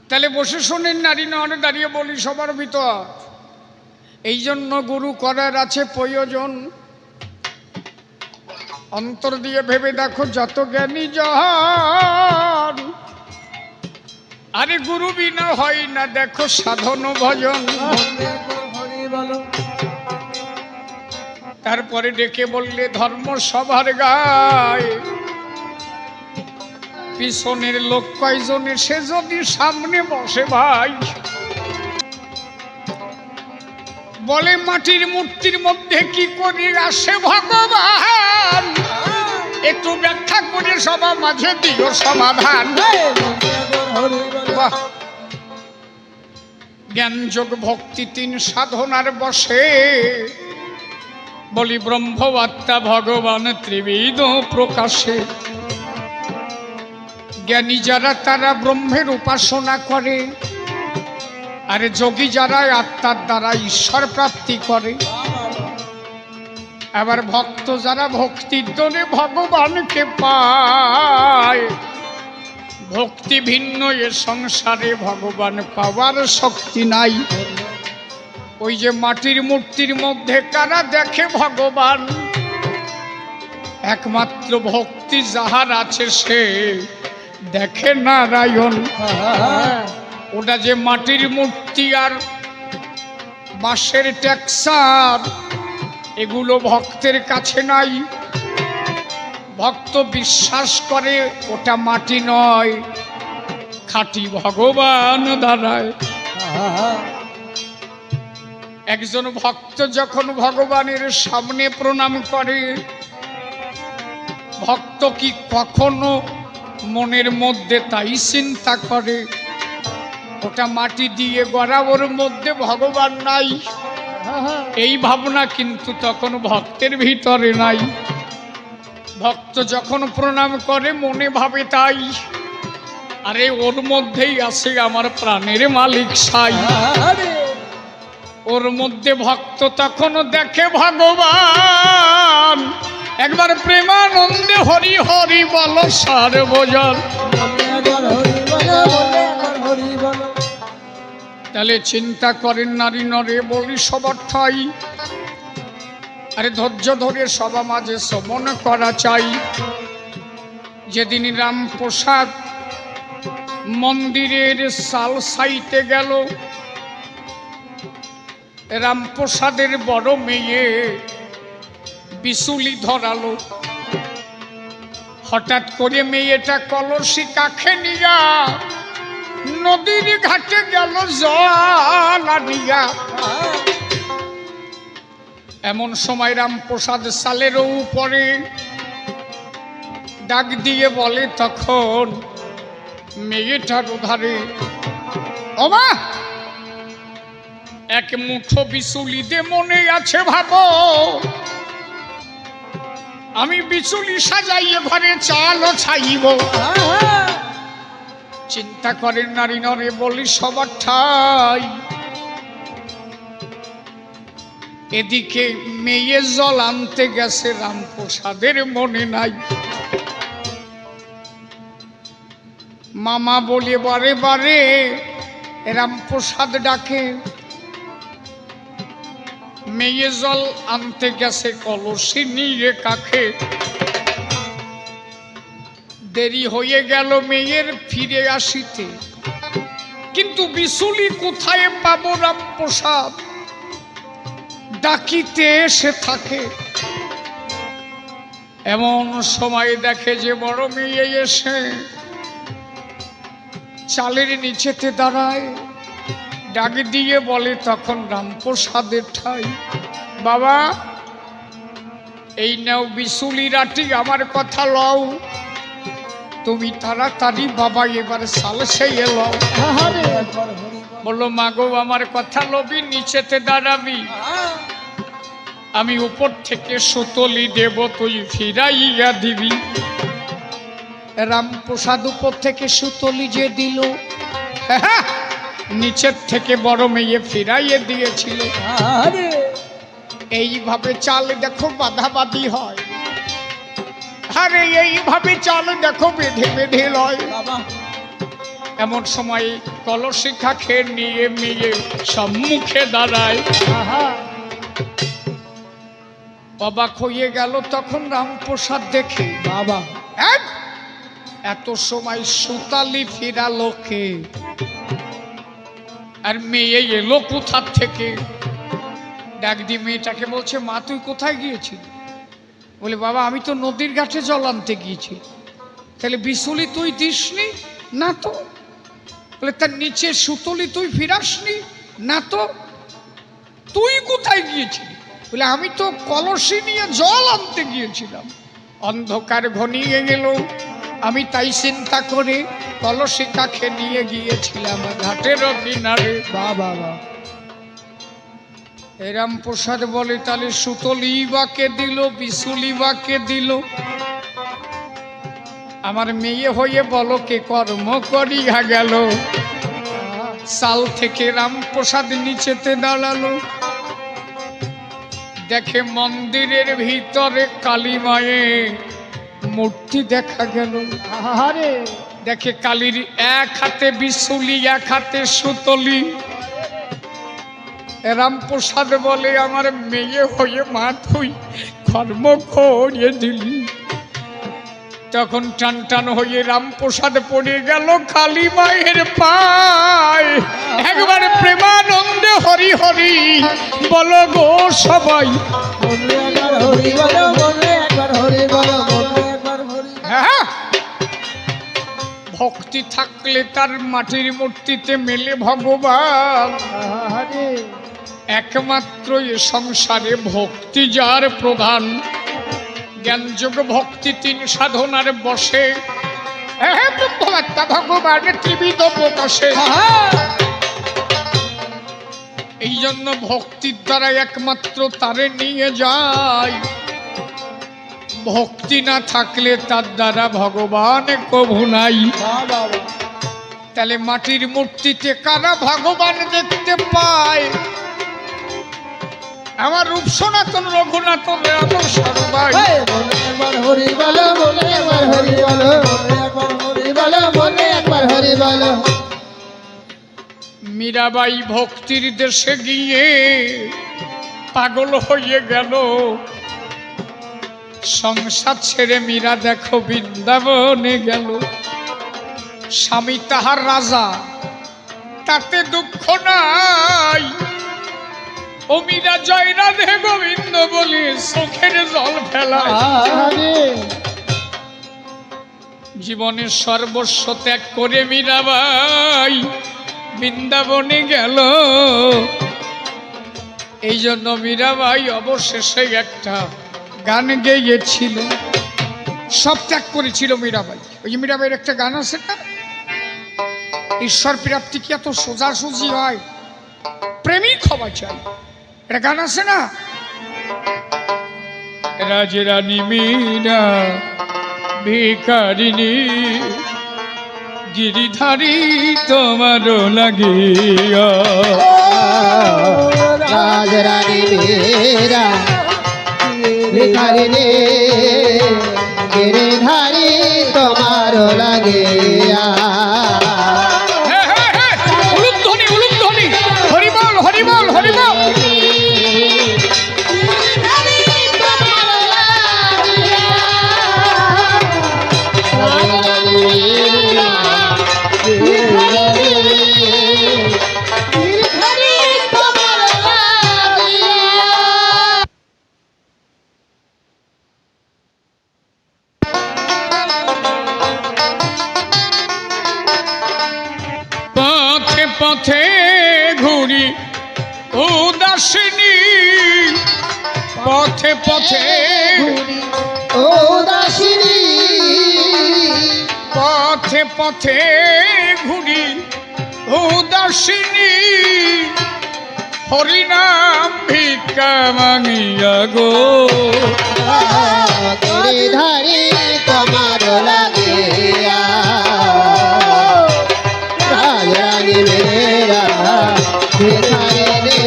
তাহলে বসে শোনেন নারী নয়, দাঁড়িয়ে বলি সবার ভিতর। এই জন্য গুরু করার আছে প্রয়োজন। অন্তর দিয়ে ভেবে দেখো যত জ্ঞানী জহান, আরে গুরু বিনা হয় না দেখো সাধন ভজন। তারপরে ডেকে বললে ধর্ম সভার গায়ে, পিছনের লোক কয়জনে সে যদি সামনে বসে ভাই, বলে মাটির মূর্তির মধ্যে কি করে আসে ভগবান, একটু ব্যাখ্যা করে সবার মাঝে দিও সমাধান। বাহ! জ্ঞান যোগ ভক্তি তিন সাধনার বসে, বলি ব্রহ্মবাত্মা ভগবান ত্রিবিধ প্রকাশে। জ্ঞানী যারা তারা ব্রহ্মের উপাসনা করে, আরে যোগী যারা আত্মার দ্বারা ঈশ্বর প্রাপ্তি করে। আবার ভক্ত যারা ভক্তির দ্বারা ভগবানকে পায়। ভক্তি ভিন্ন এ সংসারে ভগবান পাওয়ার শক্তি নাই। ওই যে মাটির মূর্তির মধ্যে কারা দেখে ভগবান, একমাত্র ভক্তি যাহার আছে সে দেখে নারায়ণ। ওটা যে মাটির মূর্তি আর বাঁশের টেক্সার, এগুলো ভক্তের কাছে নাই। ভক্ত বিশ্বাস করে ওটা মাটি নয়, খাঁটি ভগবান দাঁড়ায়। একজন ভক্ত যখন ভগবানের সামনে প্রণাম করে, ভক্ত কি কখনো মনের মধ্যে তাই চিন্তা করে ওটা মাটি দিয়ে গড়া, ওর মধ্যে ভগবান নাই? এই ভাবনা কিন্তু তখন ভক্তের ভিতরে নাই। ভক্ত যখন প্রণাম করে মনে ভাবে তাই, আরে ওর মধ্যেই আছে আমার প্রাণের মালিক সাই। ওর মধ্যে ভক্ত তখন দেখে ভগবান। একবার প্রেমানন্দে হরি হরি বল সার্বজন। তাহলে চিন্তা করেন নারী নরে বলি সবার ঠাই, আরে ধৈর্য ধরে সবার মাঝে শ্রবণ করা চাই। যেদিন রামপ্রসাদ মন্দিরের সাল সাইতে গেল, রামপ্রসাদের বড় মেয়ে বিচুলি ধরালো। হঠাৎ করে মেয়েটা কলসি কাখে নিয়া নদীর ঘাটে গেল জল আনিয়া। এমন সময় রামপ্রসাদ সালের উপরে ডাক দিয়ে বলে তখন মেয়েটার ধারে, ওমা এক মুঠো বিচুলি দে, মনে আছে ভাবো আমি বিচুলি সাজাইয়ে ঘরে চাল ছাইব। চিন্তা করেন নারী নরে বলি সবার ঠাই। এদিকে মেয়ে জল আনতে গেছে, রামপ্রসাদের মনে নাই। মামা বলে বারে বারে রামপ্রসাদ ডাকে, মেয়ে জল আনতে গেছে কলসি নিয়ে কাখে। দেরি হয়ে গেল মেয়ের ফিরে আসিতে, কিন্তু বিচুলি কোথায় পাবো রামপ্রসাদ ডাকিতে এসে থাকে। এমন সময় দেখে যে বড় মেয়ে এসে চালের নিচেতে দাঁড়ায়, ডাক দিয়ে বলে তখন রামপ্রসাদের ঠাই, বাবা এই নাও বিচুলি রাটি, আমার কথা লও। তুমি তাড়াতাড়ি বাবা এবার সাল সেই এলো। বললো মা গো আমার কথা লবি, নিচেতে দাঁড়াবি, আমি উপর থেকে সুতলি দেব, তুই ফিরাইয়া দিবি। রামপ্রসাদ উপর থেকে সুতলি যে দিল, নিচের থেকে বড় মেয়ে ফিরাইয়ে দিয়েছিল। এইভাবে চাল দেখো বাঁধাবাঁধি হয়, আরে এইভাবে চাল দেখো বেঁধে বেঁধে লয়। এমন সময় কলসিখা খেয়ে নিয়ে মেয়ে সম্মুখে দাঁড়ায়। অবাক হয়ে গেল তখন রামপ্রসাদ দেখে, বাবা এত সময় সুতালি ফিরালো কে, আর মেয়ে এলো কোথা থেকে? ডাক দিয়ে মেয়েটাকে বলছে, মা তুই কোথায় গিয়েছিলি? বলে বাবা আমি তো নদীর ঘাটে জল আনতে গিয়েছি। তাহলে বিশুলি তুই দিসনি? না তো। বলে তার নিচে সুতলি তুই ফিরাসনি? না তো। তুই কোথায় গিয়েছিলি? বলে আমি তো কলসি নিয়ে জল আনতে গিয়েছিলাম। অন্ধকার ঘনিয়ে গেল, আমি তাই চিন্তা করে কলসি কাছে নিয়ে গিয়েছিলাম ঘাটের কিনারে। বাবা রামপ্রসাদ বলে তাহলে সুতলি বাকে দিল, বিশুলি বাকে দিল? আমার মেয়ে হয়ে বলো কে কর্ম করিয়া গেল? সাল থেকে রামপ্রসাদ নিচেতে দাঁড়ালো, দেখে মন্দিরের ভিতরে কালী মায়ের মূর্তি দেখা গেল। দেখে কালীর এক হাতে বিশুলি, এক হাতে সুতলি। রামপ্রসাদ বলে আমার মেয়ে হয়ে মা তুই কর্ম করিয়ে দিলি। তখন টান টান হয়ে রামপ্রসাদ পড়ে গেল কালী মায়ের পায়। একবার প্রেমানন্দে হরি হরি বলো গো সবাই। হ্যাঁ, ভক্তি থাকলে তার মাটির মূর্তিতে মেলে ভগবান। একমাত্র এ সংসারে ভক্তি যার প্রধান, জ্ঞানযোগ ভক্তি তিন সাধনার বসে। ভগবানের ত্রিবিধ প্রকাশে। এই জন্য ভক্তির দ্বারা একমাত্র তারে নিয়ে যায়। ভক্তি না থাকলে তার দ্বারা ভগবান কভু নাই। তাহলে মাটির মূর্তিতে কারা ভগবান দেখতে পায়? আমার রূপ সনাতন রঘুনাথন রাম সর্বাই। মীরাবাই ভক্তির দেশে গিয়ে পাগল হয়ে গেল। সংসার ছেড়ে মীরা দেখো বৃন্দাবনে গেল। স্বামী তাহার রাজা, তাতে দুঃখ নাই। ও মীরা জয় রাধে গোবিন্দ বলে চোখের জল ফেলায়। জীবনের সর্বস্ব ত্যাগ করে মীরাবাই বৃন্দাবনে গেল। এই জন্য মীরাবাই অবশেষে একটা গান গেয়েছিল। সব ত্যাগ করেছিল মীরাবাই। ওই যে মীরাবাইয়ের একটা গান আছে না, ঈশ্বর প্রাপ্তি কি এত সোজাসুজি হয়, প্রেমিক হওয়া চাই, এটা গান আছে না। রাজরানী মীরা ভিখারিণী, গিরিধারী তোমারও লাগিয়া। রাজরানী মীরা ভিখারিণী, গিরিধারী তোমারও লাগিয়া। উলুধ্বনি উলুধ্বনি, হরিবল হরিবল হরিবল। পথে পথে ঘুরি উদাসিনী, পথে পথে ও দাসিনী, পথে পথে ঘুরি উদাসিনী হরিনাম ভিক্ষা মাঙিয়া গো গিরিধারী তোমার লাগিয়া রাজরানী মেরা ভিখারি রে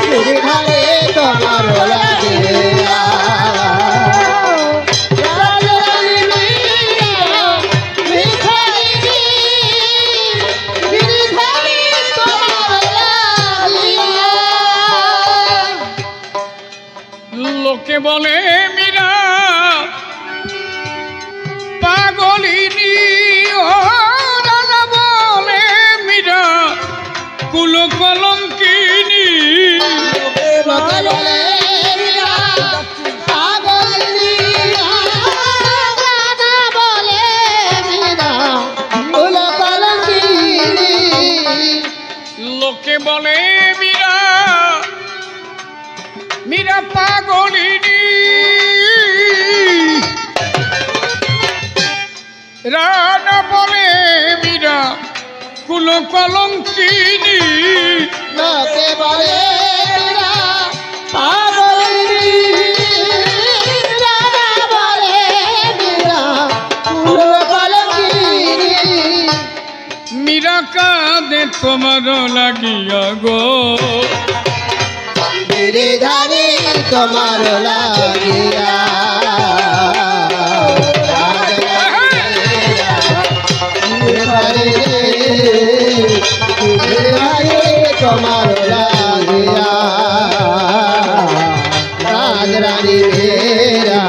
গিরিধারী তোমার লাগিয়া রাজরানী মেরা ভিখারি রে গিরিধারী তোমার লাগিয়া লোকে বলে মীরা পাগলিনী ও রানা বলে মীরা কুল কলঙ্কিনী বলে মীরা পাগলিনী রাধা বলে মীরা কুল কলঙ্কিনী লোকে বলে মীরা মীরা পাগলিনী রানা বলে মীরা কুল কলঙ্কিনী লোকে বলে মীরা পাগলিনী রাধা বলে মীরা কুল কলঙ্কিনী মীরা কাঁদে তোমার লাগিয়া গো গিরিধারী তোমার লাগিয়া তোমার লাগিয়া রাজরানী মেরা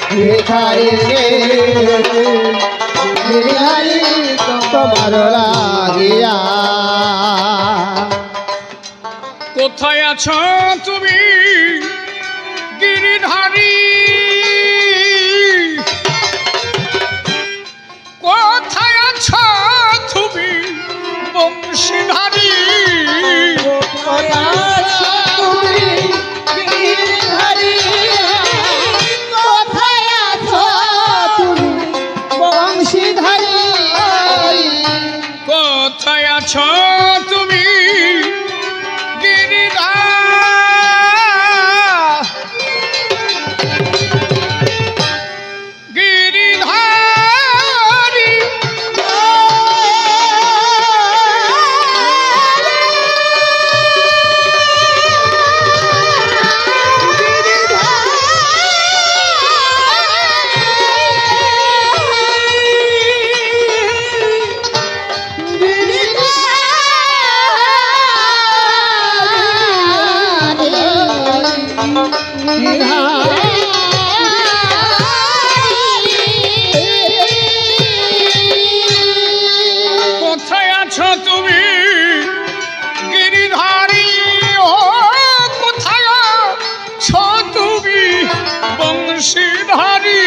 ভিখারি রে গিরিধারী তোমার লাগিয়া কোথায় আছো তুমি গিরিধারী কোথায় আছো তুমি বংশীধারী কোথায় আছো তুমি গিরিধারী কোথায় আছো তুমি গিরিধারী ও কোথায় আছো তুমি বংশীধারী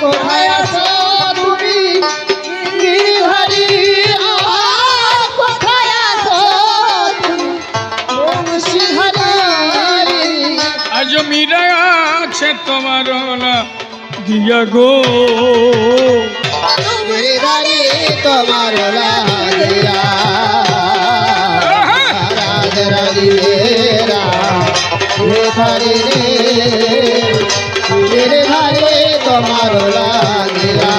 কোথায় আছো তুমি গিরিধারী কোথায় আছো তুমি বংশীধারী আজ মীরা আছে তোমার লাগিয়া গো গিরিধারী তোমার লাগিয়া রাজরানী মেরা ভিখারি রে গিরিধারী তোমার লাগিয়া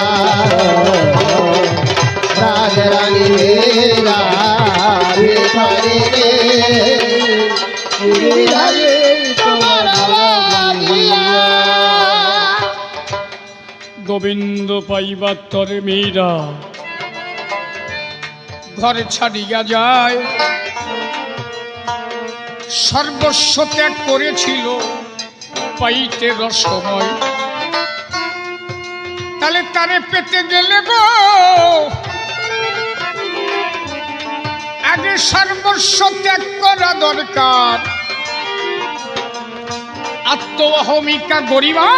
রাজরানী মেরা ভিখারি রে গিরিধারী তোমার লাগিয়া গোবিন্দ পাইবার তরে মীরা ঘর ছাড়িয়া যায় সর্বস্ব ত্যাগ করেছিল পাইতে রসময় তাহলে তারে পেতে গেলে গো আগে সর্বস্ব ত্যাগ করা দরকার আত্ম অহমিকা গরিমা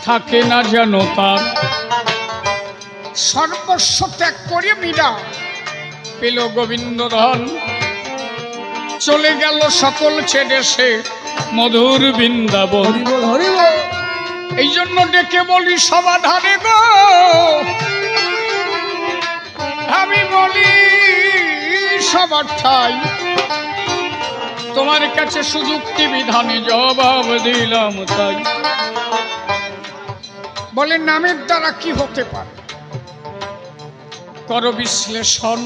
থাকে না যেন তার সর্বস্ব ত্যাগ করে মীরা পেল গোবিন্দ ধন চলে গেল সকল ছেড়ে সে মধুর বৃন্দাবন এই জন্য ডেকে বলি সমাধানে গো, আমি বলি সবার ঠাই, তোমার কাছে সুযুক্তি বিধানে জবাব দিলাম তাই। বলে নামের দ্বারা কি হতে পারে, কর বিশ্লেষণ।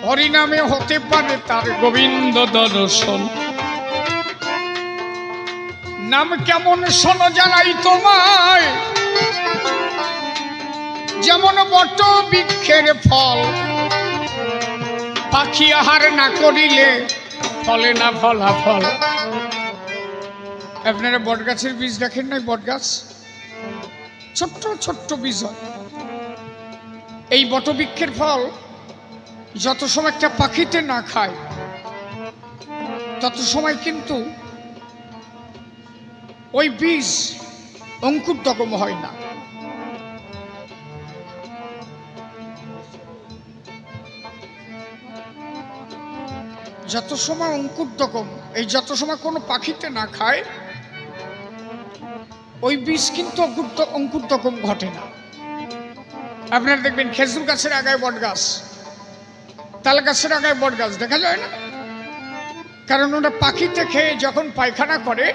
হরিনামে হতে পারে তার গোবিন্দ দর্শন। নাম কেমন শোনো জানাই তোমায়, যেমন বট বৃক্ষের ফল, পাখি আহার না করিলে ফলে না ফলাফল। আপনারা বট গাছের বীজ দেখেন নাই? বট গাছ ছোট্ট ছোট্ট বীজ হয়। এই বটবৃক্ষের ফল যত সময় একটা পাখিতে না খায় তত সময় কিন্তু ওই বীজ অঙ্কুরোদ্গম হয় না। যত সময় অঙ্কুরোদ্গম, এই যত সময় কোনো পাখিতে না খায় ওই বীজ কিন্তু অঙ্কুরোদ্গম ঘটে না। আপনারা দেখবেন খেজুর গাছের আগায় বট গাছ, তাল গাছের আগায় বট গাছ দেখা যায় না, কারণ ওটা পাখিতে খেয়ে যখন পায়খানা করে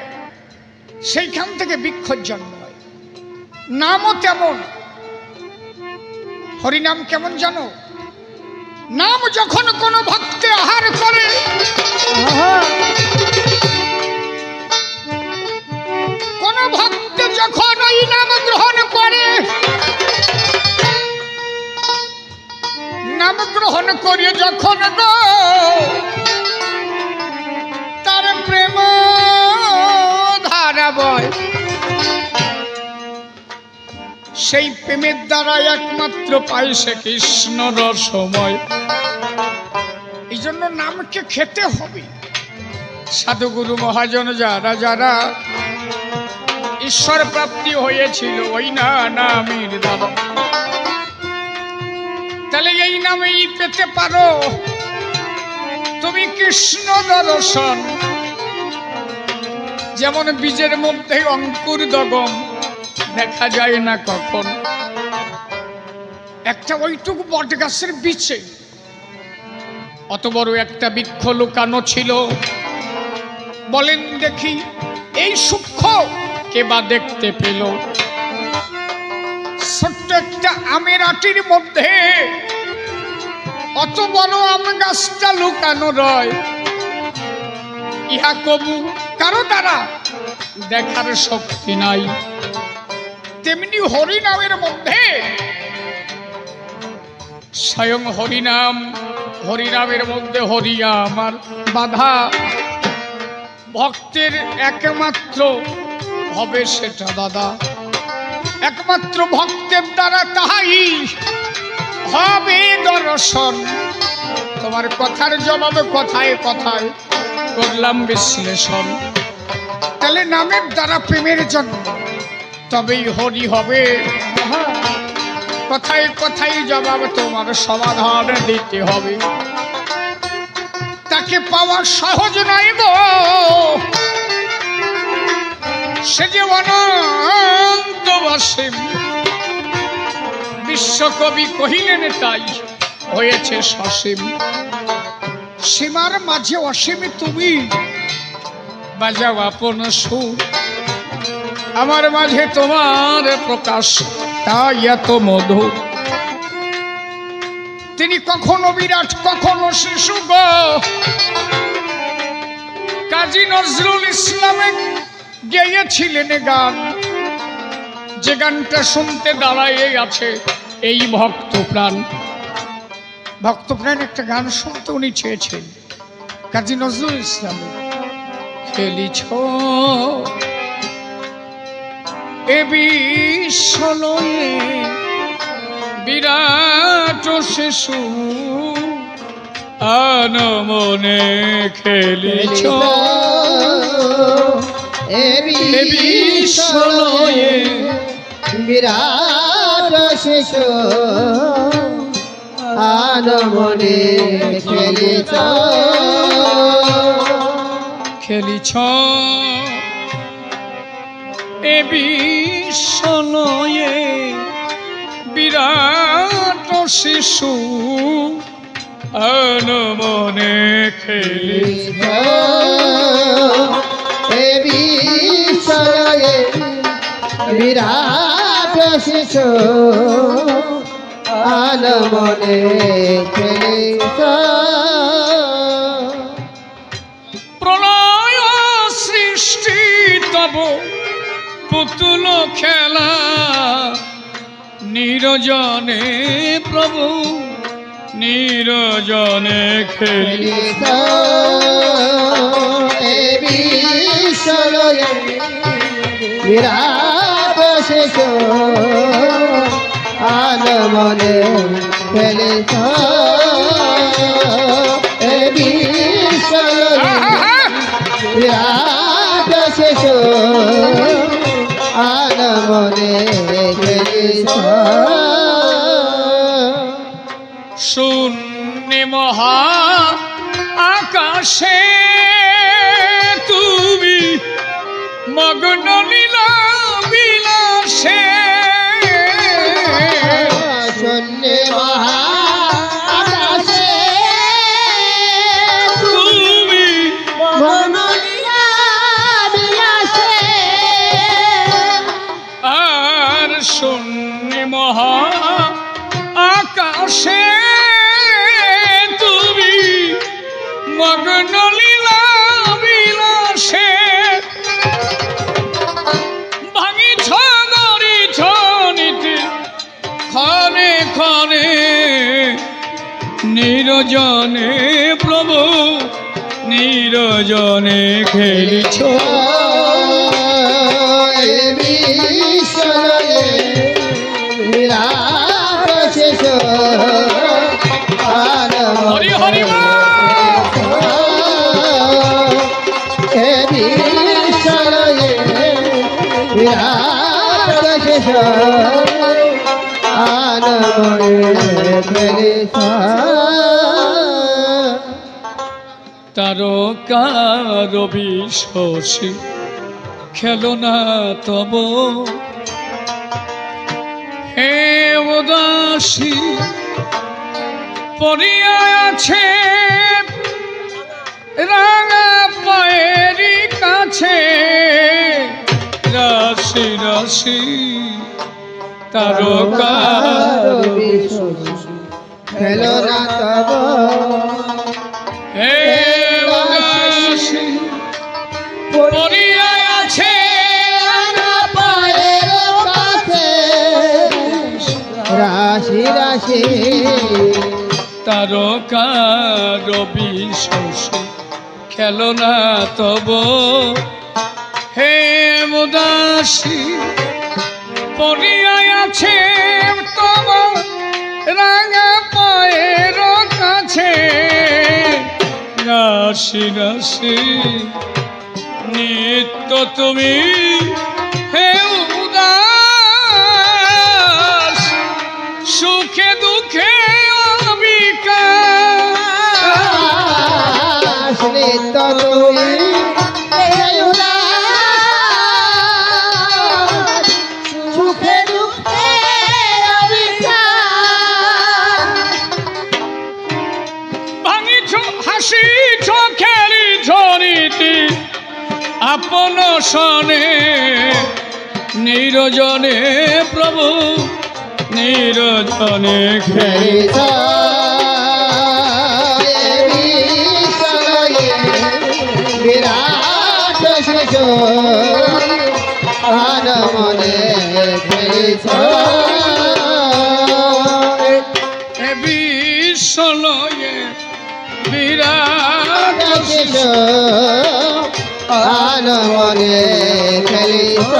সেইখান থেকে বৃক্ষর জন্ম হয়। নামও তেমন। হরিনাম কেমন জানো? নাম যখন কোনো ভক্তে আহার করে, কোন ভক্ত যখন ওই নাম গ্রহণ করে, নাম গ্রহণ করে যখন গো তার প্রেম ধারা বয়, সেই প্রেমের দ্বারা একমাত্র পায় সে কৃষ্ণ রসময়। এই জন্য নামকে খেতে হবে। সাধুগুরু মহাজন যারা যারা ঈশ্বর প্রাপ্তি হয়েছিল ওই না নামের দ্বারা, তাহলে এই নামেই পেতে পারো তুমি কৃষ্ণ দর্শন। যেমন বীজের মধ্যে অঙ্কুরোদ্গম দেখা যায় না কখন। একটা ওইটুকু বট গাছের বীজে অত বড় একটা বৃক্ষ লুকানো ছিল। বলেন দেখি এই সূক্ষ্ম কে বা দেখতে পেল? ছোট্ট একটা আমের আটির মধ্যে অত বড় আম গাছটা লুকানো রয়, ইহা কবু কারো দ্বারা দেখার শক্তি নাই। তেমনি হরিনামের মধ্যে স্বয়ং হরিনাম, হরিনামের মধ্যে হরি আমার বাধা ভক্তের একমাত্র হবে সেটা দাদা, একমাত্র ভক্তের দ্বারা তাহাই হবে দর্শন। তোমার কথার জবাবে কথায় কথায় করলাম বিশ্লেষণ। তাহলে নামের দ্বারা প্রেমের জন্য তবেই হরি হবে। কথায় কথায় জবাব তোমার সমাধান দিতে হবে। তাকে পাওয়া সহজ নয় গো, সে যে অনন্ত অসীম। বিশ্বকবি কহিলেন তাই হয়েছে সসীম। সীমার মাঝে অসীম তুমি বাজাও আপন সুর, আমার মাঝে তোমার প্রকাশ তাই এত মধুর। তিনি কখনো বিরাট কখনো শিশু গো। কাজী নজরুল ইসলামে গেয়েছিলেন গান, যে গানটা শুনতে দাঁড়ায় আছে এই ভক্ত প্রাণ। ভক্ত প্রাণ একটা গান শুনতে উনি চেয়েছেন, কাজী নজরুল ইসলাম। খেলিছ এ বিশ্বলয়ে বিরাট শিশু আনমনে খেলিছ এ বিশ্বলয়ে বিরাট শিশু আনমনে খেলিছ খেলিছ এ বিশ্বলয়ে বিরাট শিশু আনমনে খেলিছ এ বিশ্বয়ে বিরাট শিশু আনমনে খেলিছ প্রলয় সৃষ্টি তব পুতুল খেলা নিরজনে প্রভু নিরজনে খেলিছ এ বিশ্বয়ে বিরাট শিশু আনমনে খেলিছ এ বিশ্বয়ে বিরাট শিশু আনমনে খেলিছ শূন্য মহা আকাশে তুমি মগ্ন লীলা বিলাসে শূন্য মহা আকাশে তুমি মনোনীলা বিলাসে আর শূন্য মহা আকাশে তুমি মগ্ন লীলা বিলাসে ভাঙিছ গড়িছ নীতি ক্ষণে ক্ষণে নিরজনে প্রভু নিরজনে খেলিছ এ বিশ্বয়ে বিরাট শিশু হরি হরি এ বিশ্বয়ে বিরাট শিশু আনমনে খেলিছ তারকার বিশ্বসী খেলনা তব হে উদাসী পড়িয়া আছে রাঙা পায়েরই কাছে রাশি রাশি তারকার খেলনা তব হে উদাসী পড়িয়া আছে পায়ের কাছে রাশি রাশি তারকার বিশ্বসী খেলনা তব হে মুদাসী পড়িয়া আছে তব রাঙা পায়ের কাছে রাশি রাশি নিত্য তুমি হে উদাস সুখে দুঃখে অবিকাশ নিত্য তুমি সুখে দুঃখে ভাঙিছ হাসিছ খেলিছ নীতি আপন সনে নিরজনে প্রভু নিরজনে খেলিছ বিরাট শিশু আনমনে খেলিছ এ বিশ্বলয়ে বিরাট শিশু আনমনে খেলিছ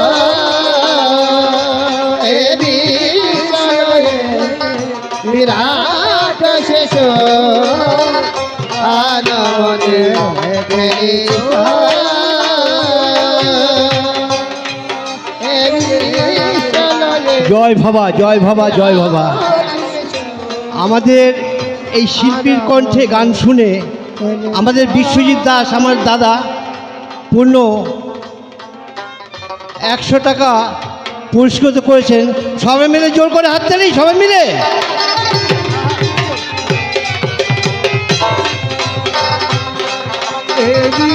এ বিশ্বয়ে বিরাট শিশু আনমনে খেলিছ এ বিশ্বয়ে জয় বাবা জয় বাবা জয় বাবা। আমাদের এই শিল্পীর কণ্ঠে গান শুনে আমাদের বিশ্বজিৎ দাস আমার দাদা পূর্ণ 100 টাকা পুরস্কৃত করেছেন। সবাই মিলে জোর করে হাততালি, সবাই মিলে। দেবী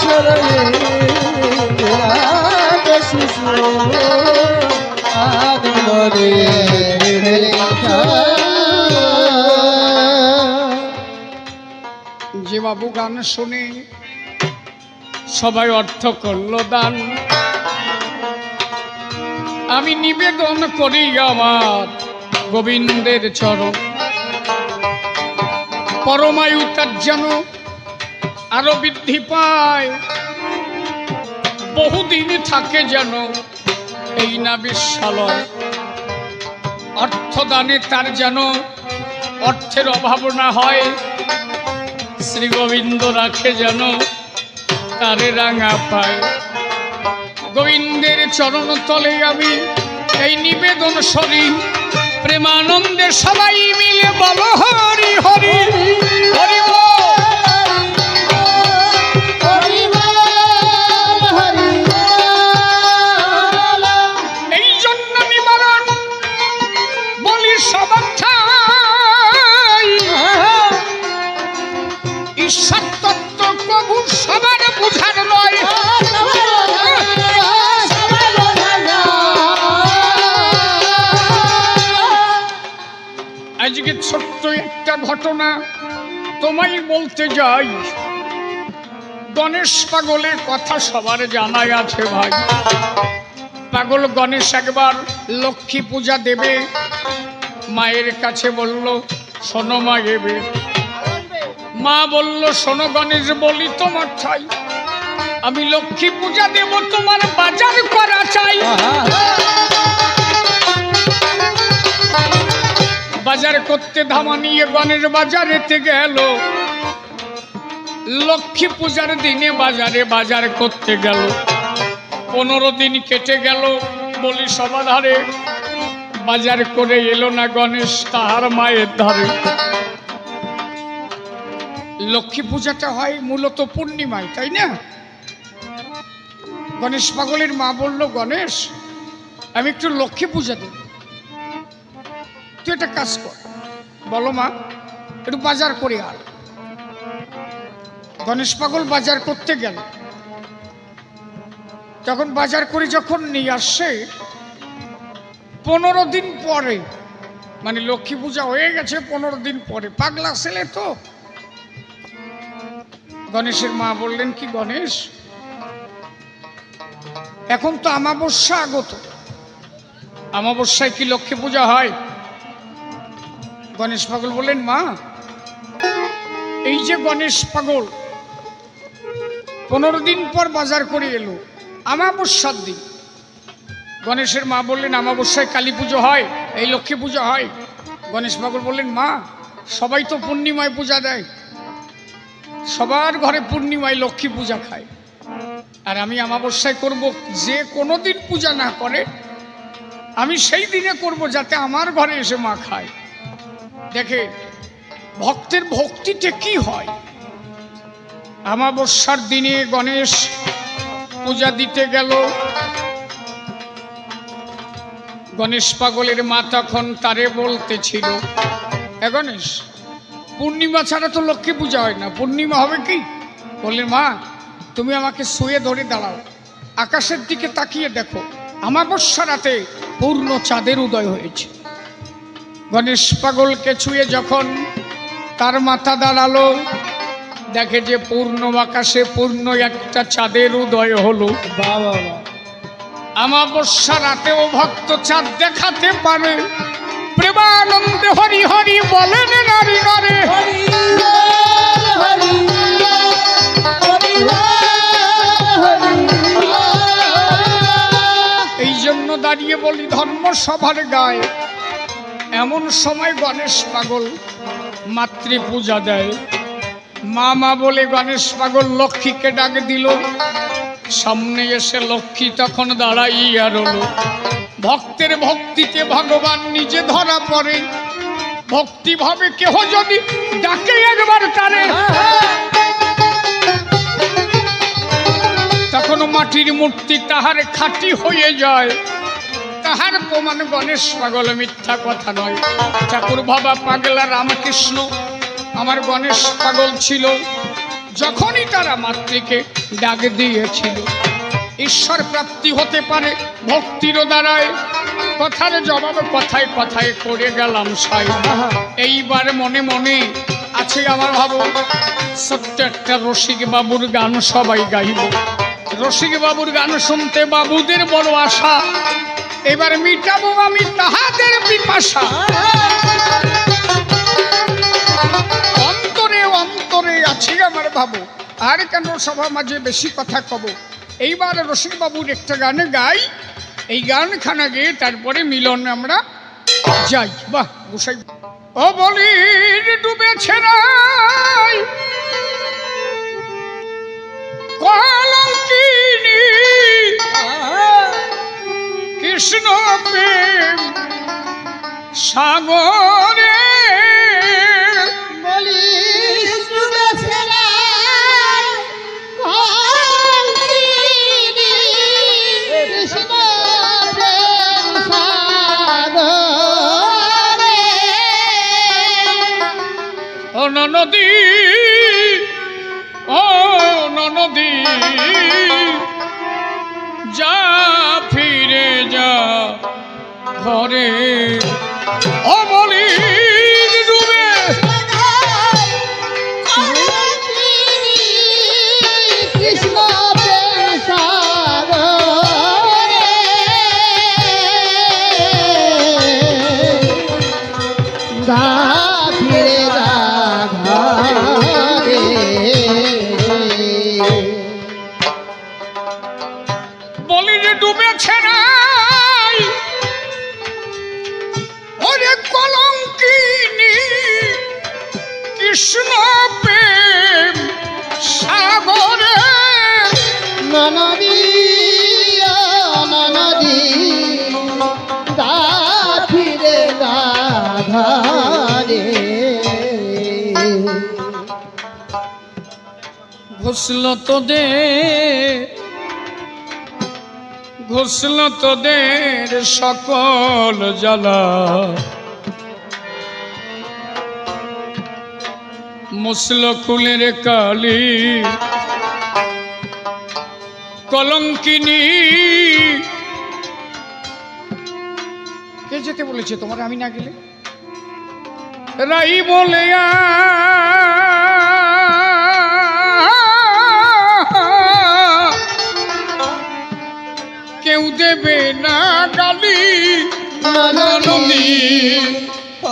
শরণে রাধে শিশু আদরে যে বাবু গান শুনে সবাই অর্থ করলো দান, আমি নিবেদন করি আমার গোবিন্দের চরণ, পরমায়ু তার যেন আরো বৃদ্ধি পায়, বহুদিন থাকে যেন এই না বিশ্বালয়, অর্থদানে তার যেন অর্থের অভাব না হয়, শ্রী গোবিন্দ রাখে যেন তারে রাঙা পায়। গোবিন্দের চরণ তলে আমি এই নিবেদন সরি, প্রেমানন্দে সবাই মিলে বল হরি হরি হরি বল। এই জন্য নিবারণ বলি সবার ঠাই, ঈশ্বর তত্ত্ব প্রভু সবার বুঝার নয়, আজকে ছোট্ট একটা ঘটনা তোমায় বলতে যাই। গণেশ পাগলের কথা সবার জানাই আছে ভাই। পাগল গণেশ একবার লক্ষ্মী পূজা দেবে, মায়ের কাছে বলল শোনো মা এবে। মা বলল শোনো গণেশ বলি তোমার ঠাই, আমি লক্ষ্মী পূজা দেব তোমার বাজার করা চাই। বাজার করতে ধামা নিয়ে গণেশ বাজারেতে গেল, লক্ষ্মী পূজার দিনে বাজারে বাজার করতে গেল। 15 দিন কেটে গেল, বলি সবাধারে বাজার করে এলো না গণেশ তাহার মায়ের ধারে। লক্ষ্মী পূজাটা হয় মূলত পূর্ণিমায়, তাই না? গণেশ পাগলের মা বলল গণেশ আমি একটু লক্ষ্মী পূজা দেব, তুই একটা কাজ কর। বলো মা, একটু বাজার করে আয়। গণেশ পাগল বাজার করতে গেল, তখন বাজার করে যখন নিয়ে আসছে 15 দিন পরে, মানে লক্ষ্মী পূজা হয়ে গেছে 15 দিন পরে, পাগলা ছেলে তো। গণেশের মা বললেন কি গণেশ, এখন তো অমাবস্যা আগত, অমাবস্যায় কি লক্ষ্মী পূজা হয়? গণেশ পাগল বললেন মা, এই যে গণেশ পাগল 15 দিন পর বাজার করে এলো, অমাবস্যার দিন। গণেশের মা বললেন অমাবস্যায় কালী পুজো হয়, এই লক্ষ্মী পূজা হয়? গণেশ পাগল বললেন মা, সবাই তো পূর্ণিমায় পূজা দেয়, সবার ঘরে পূর্ণিমায় লক্ষ্মী পূজা খায়, আর আমি অমাবস্যায় করব। যে কোনো দিন পূজা না করে আমি সেই দিনে করব, যাতে আমার ঘরে এসে মা খায়। দেখে ভক্তের ভক্তিতে কি হয়। অমাবস্যার দিনে গণেশ পূজা দিতে গেল। গণেশ পাগলের মা তখন তারে বলতেছিল, এ গণেশ, পূর্ণিমা ছাড়া তো লক্ষ্মী পূজা হয় না, পূর্ণিমা হবে কি? বললেন মা, তুমি আমাকে শুয়ে ধরে দাঁড়াও, আকাশের দিকে তাকিয়ে দেখো, অমাবস্যা রাতে পূর্ণ চাঁদের উদয় হয়েছে। গণেশ পাগলকে ছুঁয়ে যখন তার মাথা দাঁড়ালো, দেখে যে পূর্ণ আকাশে পূর্ণ একটা চাঁদের উদয় হলো। বাবা অমাবস্যা রাতেও ভক্ত চাঁদ দেখাতে পারে, প্রেমানন্দে হরি হরি বলেন নারী নারে। এই জন্য দাঁড়িয়ে বলি ধর্ম সভার গায়ে, এমন সময় গণেশ পাগল মাতৃ পূজা দেয়। মা মা বলে গণেশ পাগল লক্ষ্মীকে ডাক দিল। সামনে এসে লক্ষ্মী তখন দাঁড়াইয়া রইল। ভক্তের ভক্তিতে ভগবান নিজে ধরা পড়ে। ভক্তি ভাবে কেহ যদি ডাকে একবার তারে, যখন মাটির মূর্তি তাহার খাঁটি হয়ে যায়, তাহার প্রমাণ গণেশ পাগল, মিথ্যা কথা নয়। ঠাকুর বাবা পাগলা রামকৃষ্ণ আমার গণেশ পাগল ছিল। যখনই তারা মাতৃকে ডাক দিয়েছিল, ঈশ্বর প্রাপ্তি হতে পারে ভক্তির দ্বারায়। কথার জবাব কথায় কথায় করে গেলাম সাই। এইবার মনে মনে আছে আমার ভাবো, সত্য একটা রসিক বাবুর গান সবাই গাইব। রসিক বাবুর গান শুনতে বাবুদের বড় আশা, এবার মিটাবো আমি তাহাদের পিপাসা। অন্তরে অন্তরে আছে আমার ভাবো, আর কেন সভা মাঝে বেশি কথা কব। এইবার রসিক বাবুর একটা গানে গাই, এই গানখানা গেয়ে তারপরে মিলন আমরা যাই। বাহ গোসাই ও বলি ডুবেছে রাই কলঙ্কিনী কৃষ্ণ প্রেম সাগরে বলি নদী ও নদী যা ফিরে যা ঘরে। ও বলি ডুবে কৃষ্ণ বলি যে ডুবেছে নাই ওরে কলঙ্কিনী কৃষ্ণ প্রেম সাগরে। ননদী ননদী গা ফিরে গাধারে ঘুষল তোদের ঘুষল তোদের সকল জ্বালা, মুসল কুলের কালী কলঙ্কিনী। কে যেতে বলেছে তোমার আমি না গেলে? রাই বলে কেউ দেবে না গালি। ননদী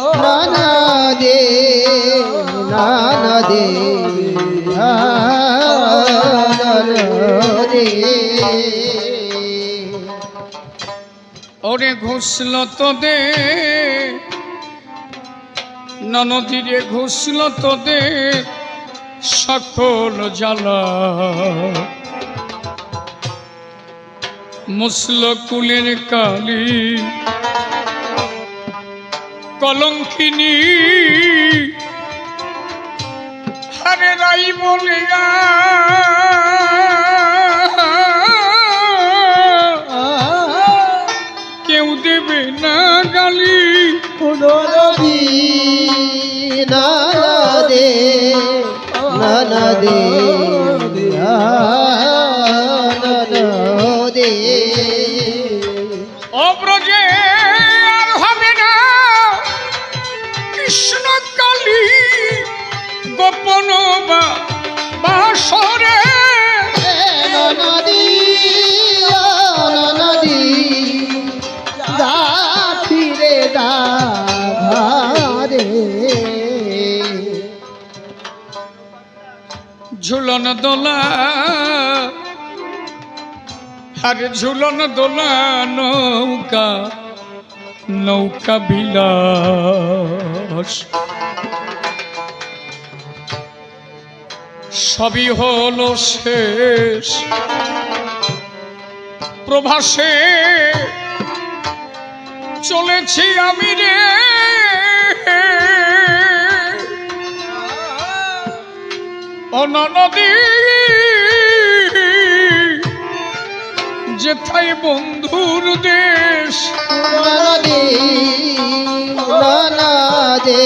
ননদী ননদী ননদী ওরে ঘুষল তোদের ননদীরে ঘুষল তোদের সকল জ্বালা, মুসল কুলের কালী কলঙ্কিনী। আরে রাই বলে কেউ দেবে না গালি। ননদী ননদী ননদী ননদী অব্রজে আর হবে না কৃষ্ণ কালী গোপন বাসরে। ননদী ননদী গা ফিরে গাধারে ঝুলন দোলা আর ঝুলন দোলা নৌকা নৌকা বিলাস সবই হলো শেষ প্রভাসে চলেছি আমি রে। ও নদী যেথায় বন্ধুর দেশ। নদী নানা দে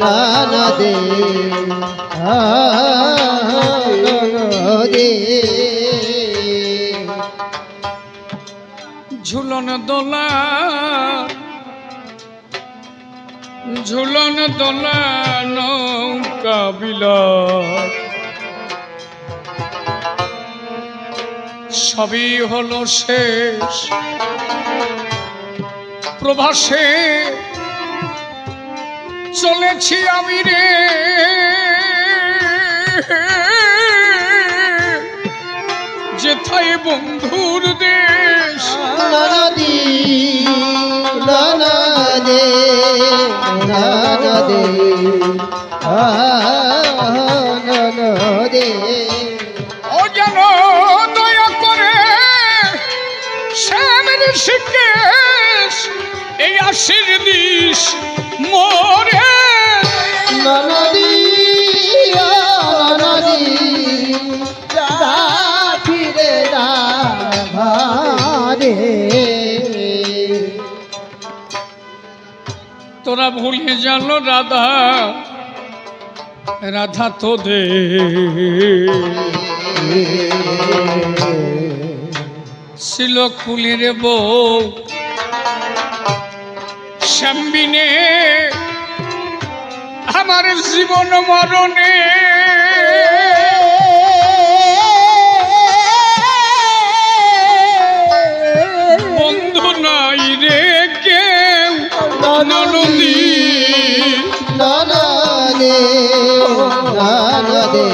নানা দে দে ঝুলন দোলা ঝুলন দোলা নৌকা বিলাস সবই হলো শেষ। প্রবাসে চলেছি আমি রে, যেথায় বন্ধুর দেশ। নদী নানা দে নানা দে নানা দে ও যেন দয়া করে শ্যামের শিকেশ এই আশির দিশ মোরে। নদী নদী যা ফিরে না ভারে তোরা ভুলে জানো রাধা রাধা তোদের ছিল কুলির বউ শ্যামবিনে আমার জীবন মরণে। বন্ধু নাই রে কেউ নদী নানা দে নানা দে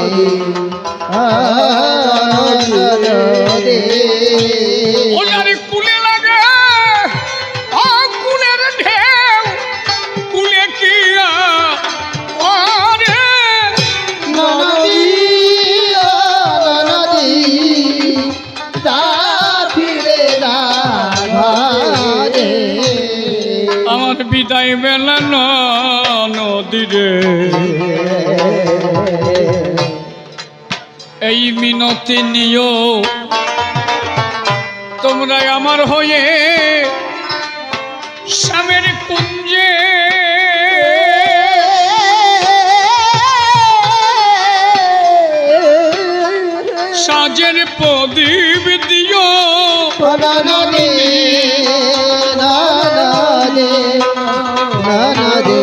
দে ওনারে কুলে লাগে ও কুলের ঢেউ কুলে কিয়া ওরে। নদী নদী যা ফিরে না ভারে আমার বিদায় বেলা নদীরে এই মিনতি নিও তোমরা আমার হয়ে শ্যামের কুঞ্জে সাজের প্রদীপ দিও। নানা দে নানা দে নানা দে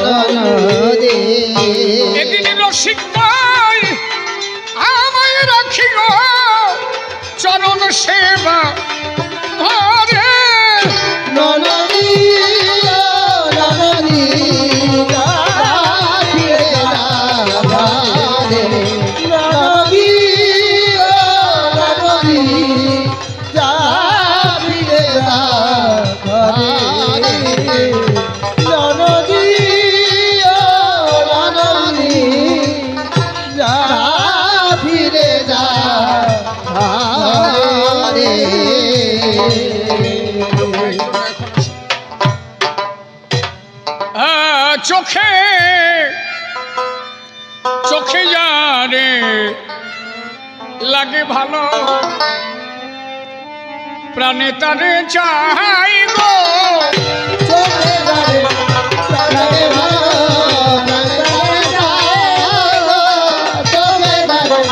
নানা দে এদিন রসিক ভাই আমায় রাখিল চরণ সেবা ঘরে। নদী নদী যা ফিরে না ভারে নদী নদী যা ফিরে না ভারে নদী নদী যা ফিরে না ভারে চোখে চোখে যারে লাগে ভালো প্রাণে তারে চাই গো। চোখে লাগে লাগে ভালো লাগে ভালো চোখে লাগে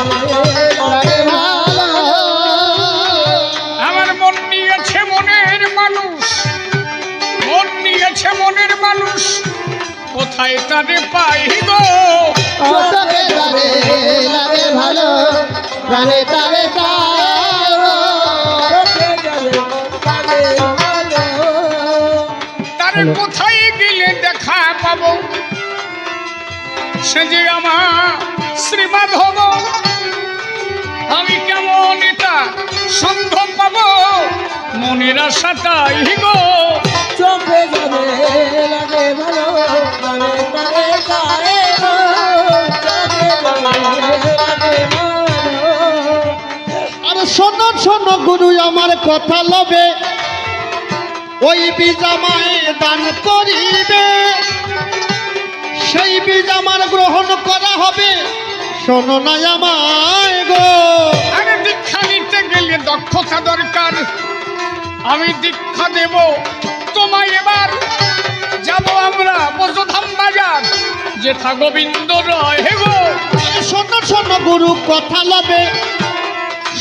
লাগে ভালো আমার মন নিয়েছে মনের মানুষ, মন নিয়েছে মনের মানুষ, কোথায় তারে পাই গো। চোখে লাগে লাগে ভালো প্রাণে তারে তারে কোথায় গেলে দেখা পাবো, সে যে আমার শ্রীমাধব। আমি কেমন এটা সন্দেহ পাবো, মনের আশাটাই গো। চোখে যাবে লাগে ভালো প্রাণে তারে চায় গো। চোখে যাবে লাগে ভালো আরে শোনো শোনো গুরু আমার কথা লবে, ওই বীজ আমায় দান করিবে, সেই বীজ আমার গ্রহণ করা হবে, শোনো না আমায় গো। আরে দীক্ষা নিতে গেলে দক্ষতা দরকার। আমি দীক্ষা দেব তোমায় এবার। যাব আমরা বজধাম বাজার, যেথা গোবিন্দ রয় হে গো। আরে শোনো শোনো গুরু কথা লবে,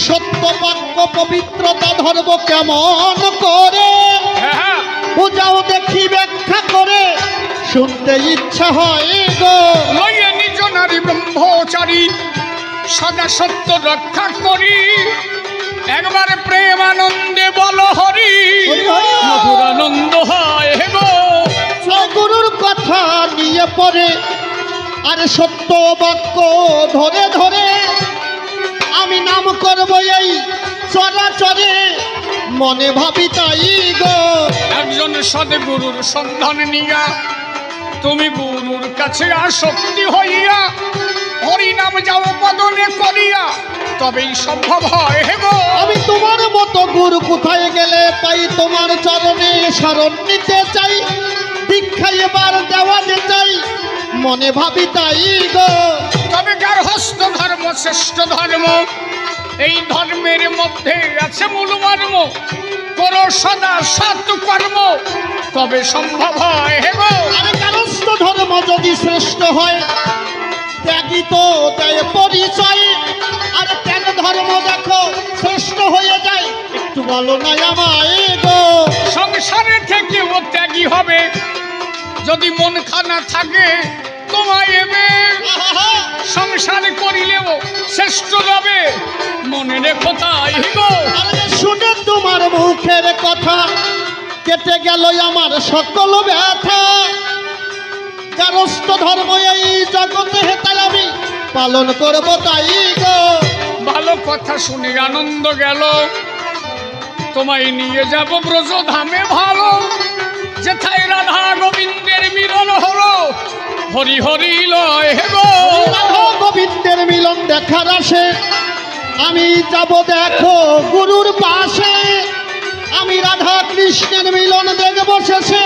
সত্য বাক্য পবিত্রতা ধর্ম কেমন করে হ্যাঁ, বুঝাও দেখি ব্যাখ্যা করে, শুনতে ইচ্ছা হয় গো। লইয়ে নিজ নারী ব্রহ্মচারী, সদা সত্য রক্ষা করি। একবার প্রেম আনন্দে বল হরি, মধুর আনন্দ হয় হে গো। গুরুর কথা নিয়ে পড়ে আরে সত্য বাক্য ধরে ধরে আমি নাম করব এই চরাচরে, মনে ভাবি তাই গো। একজন সদ্গুরুর সন্ধান নিয়া তুমি গুরুর কাছে আসক্তি হইয়া হরি নাম যাও বদনে করিয়া, তবেই সম্ভব হয় হে গো। আমি তোমার মতো গুরু কোথায় গেলে পাই, তোমার চরণে শরণ নিতে চাই, দীক্ষা এবার দেওয়াতে চাই, মনে ভাবি তাই গো। তবে গার্হস্থ ধর্ম শ্রেষ্ঠ ধর্ম, এই ধর্মের মধ্যে আছে মূল মর্ম। করো সদা সৎ কর্ম, তবে সম্ভব হয় হে গো। আরে গার্হস্থ্য ধর্ম যদি শ্রেষ্ঠ হয়, ত্যাগী তো দেয় পরিচয়। আর ত্যাগ ধর্ম দেখো শ্রেষ্ঠ হয়ে যায়, একটু বলো না আমায় গো। সংসারে থেকে ও ত্যাগী হবে, যদি মন খানা থাকে তোমায় এবে। আহা! সংসার করিলেও শ্রেষ্ঠ রবে, মনে রেখো তাই গো। আরে শুনে তোমার মুখের কথা কেটে গেল আমার সকল ব্যথা। গার্হস্থ্য ধর্ম এই জগতে হেতাই আমি পালন করব তাই গো। ভালো কথা শুনে আনন্দ গেল, তোমায় নিয়ে যাব ব্রজধামে ভালো, যেথায় রাধা গোবিন্দের মিলন হলো, হরি হরি লয় হে গো। রাধা গোবিন্দের মিলন দেখার আসে আমি যাব দেখো গুরুর পাশে। আমি রাধা কৃষ্ণের মিলন দেখব শেষে,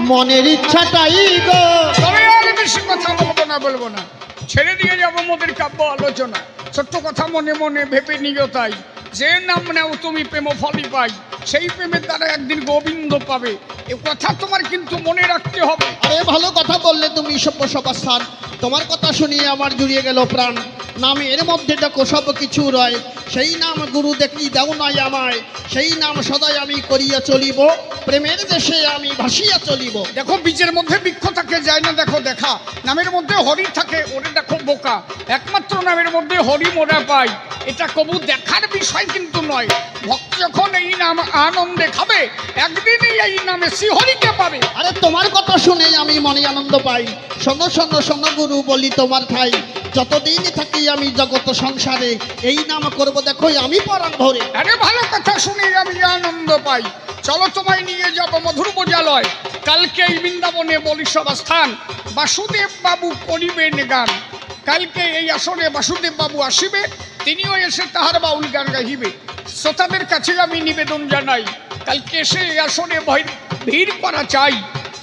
মনের ইচ্ছাটাই গো। তবে আর বেশি কথা বলবো না, ছেড়ে দিয়ে যাব মোদের কাব্য আলোচনা। ছোট্ট কথা মনে মনে ভেবে নিও তাই, যে নাম নাও তুমি প্রেম ফলই পাই, সেই প্রেমের দ্বারা একদিন গোবিন্দ পাবে। এ কথা তোমার কিন্তু মনে রাখতে হবে। আরে ভালো কথা বললে তুমি সভ্য সবাস্থান, তোমার কথা শুনিয়ে আমার জুড়িয়ে গেল প্রাণ। নামের মধ্যে দেখো সব কিছু রয়, সেই নাম গুরু দেখি দাও নাই আমায়, সেই নাম সদাই আমি করিয়া চলিব, প্রেমের দেশে আমি ভাসিয়া চলিব। দেখো বীজের মধ্যে বৃক্ষ থাকে যায় না দেখো দেখা, নামের মধ্যে হরি থাকে ওরে দেখো বোকা। একমাত্র নামের মধ্যে হরি মোরা পাই, এটা কবু দেখার বিষয় কিন্তু নয়। ভক্ত যখন এই নাম আনন্দে খাবে, একদিনই এই নামে শ্রীহরিকে পাবে। আরে তোমার কথা শুনে আমি মনে আনন্দ পাই। শোনো শোনো শোনো গুরু বলি তোমার ঠাই, যতদিন থাকি আমি জগত সংসারে, এই নাম করব দেখো আমি পরাণ ভরে। আরে ভালো কথা শুনে আমি আনন্দ পাই। চলো তোমায় নিয়ে যাব মধুর বোঝালয়, কালকে এই বৃন্দাবনে বলি সভাস্থান, বাসুদেব বাবু করিবেন গান। কালকে এই আসনে বাসুদেব বাবু আসিবে, তিনিও এসে তাহার বাউল গান গাহিবে। শ্রোতাদের কাছে আমি নিবেদন জানাই, কালকে এসে এই আসনে ভিড় করা চাই।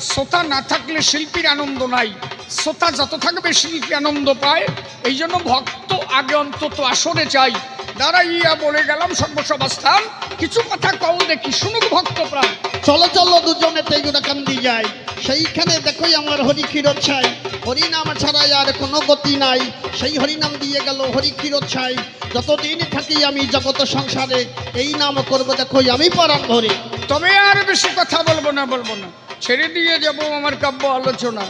শ্রোতা না থাকলে শিল্পীর আনন্দ নাই, শ্রোতা যত থাকবে শিল্পী আনন্দ পায়। এই জন্য ভক্ত আগে অন্তত আসনে চাই। দাঁড়াইয়া বলে গেলাম সর্বসভাস্থান, কিছু কথা কও দেখি শুনুক ভক্ত প্রাণ। চলো চলো দুজনে তেগুনা কান্দি যাই, সেইখানে দেখোই আমার হরি ক্ষীরত ছাই। হরি নাম ছাড়াই আর কোনো গতি নাই, সেই হরি নাম দিয়ে গেল হরি ক্ষীরত ছাই। যতদিন থাকি আমি জগত সংসারে, এই নাম করবো দেখোই আমি পরাণ ভরে। তবে আর বেশি কথা বলবো না, ছেড়ে দিয়ে যাব আমার কাব্য আলোচনা।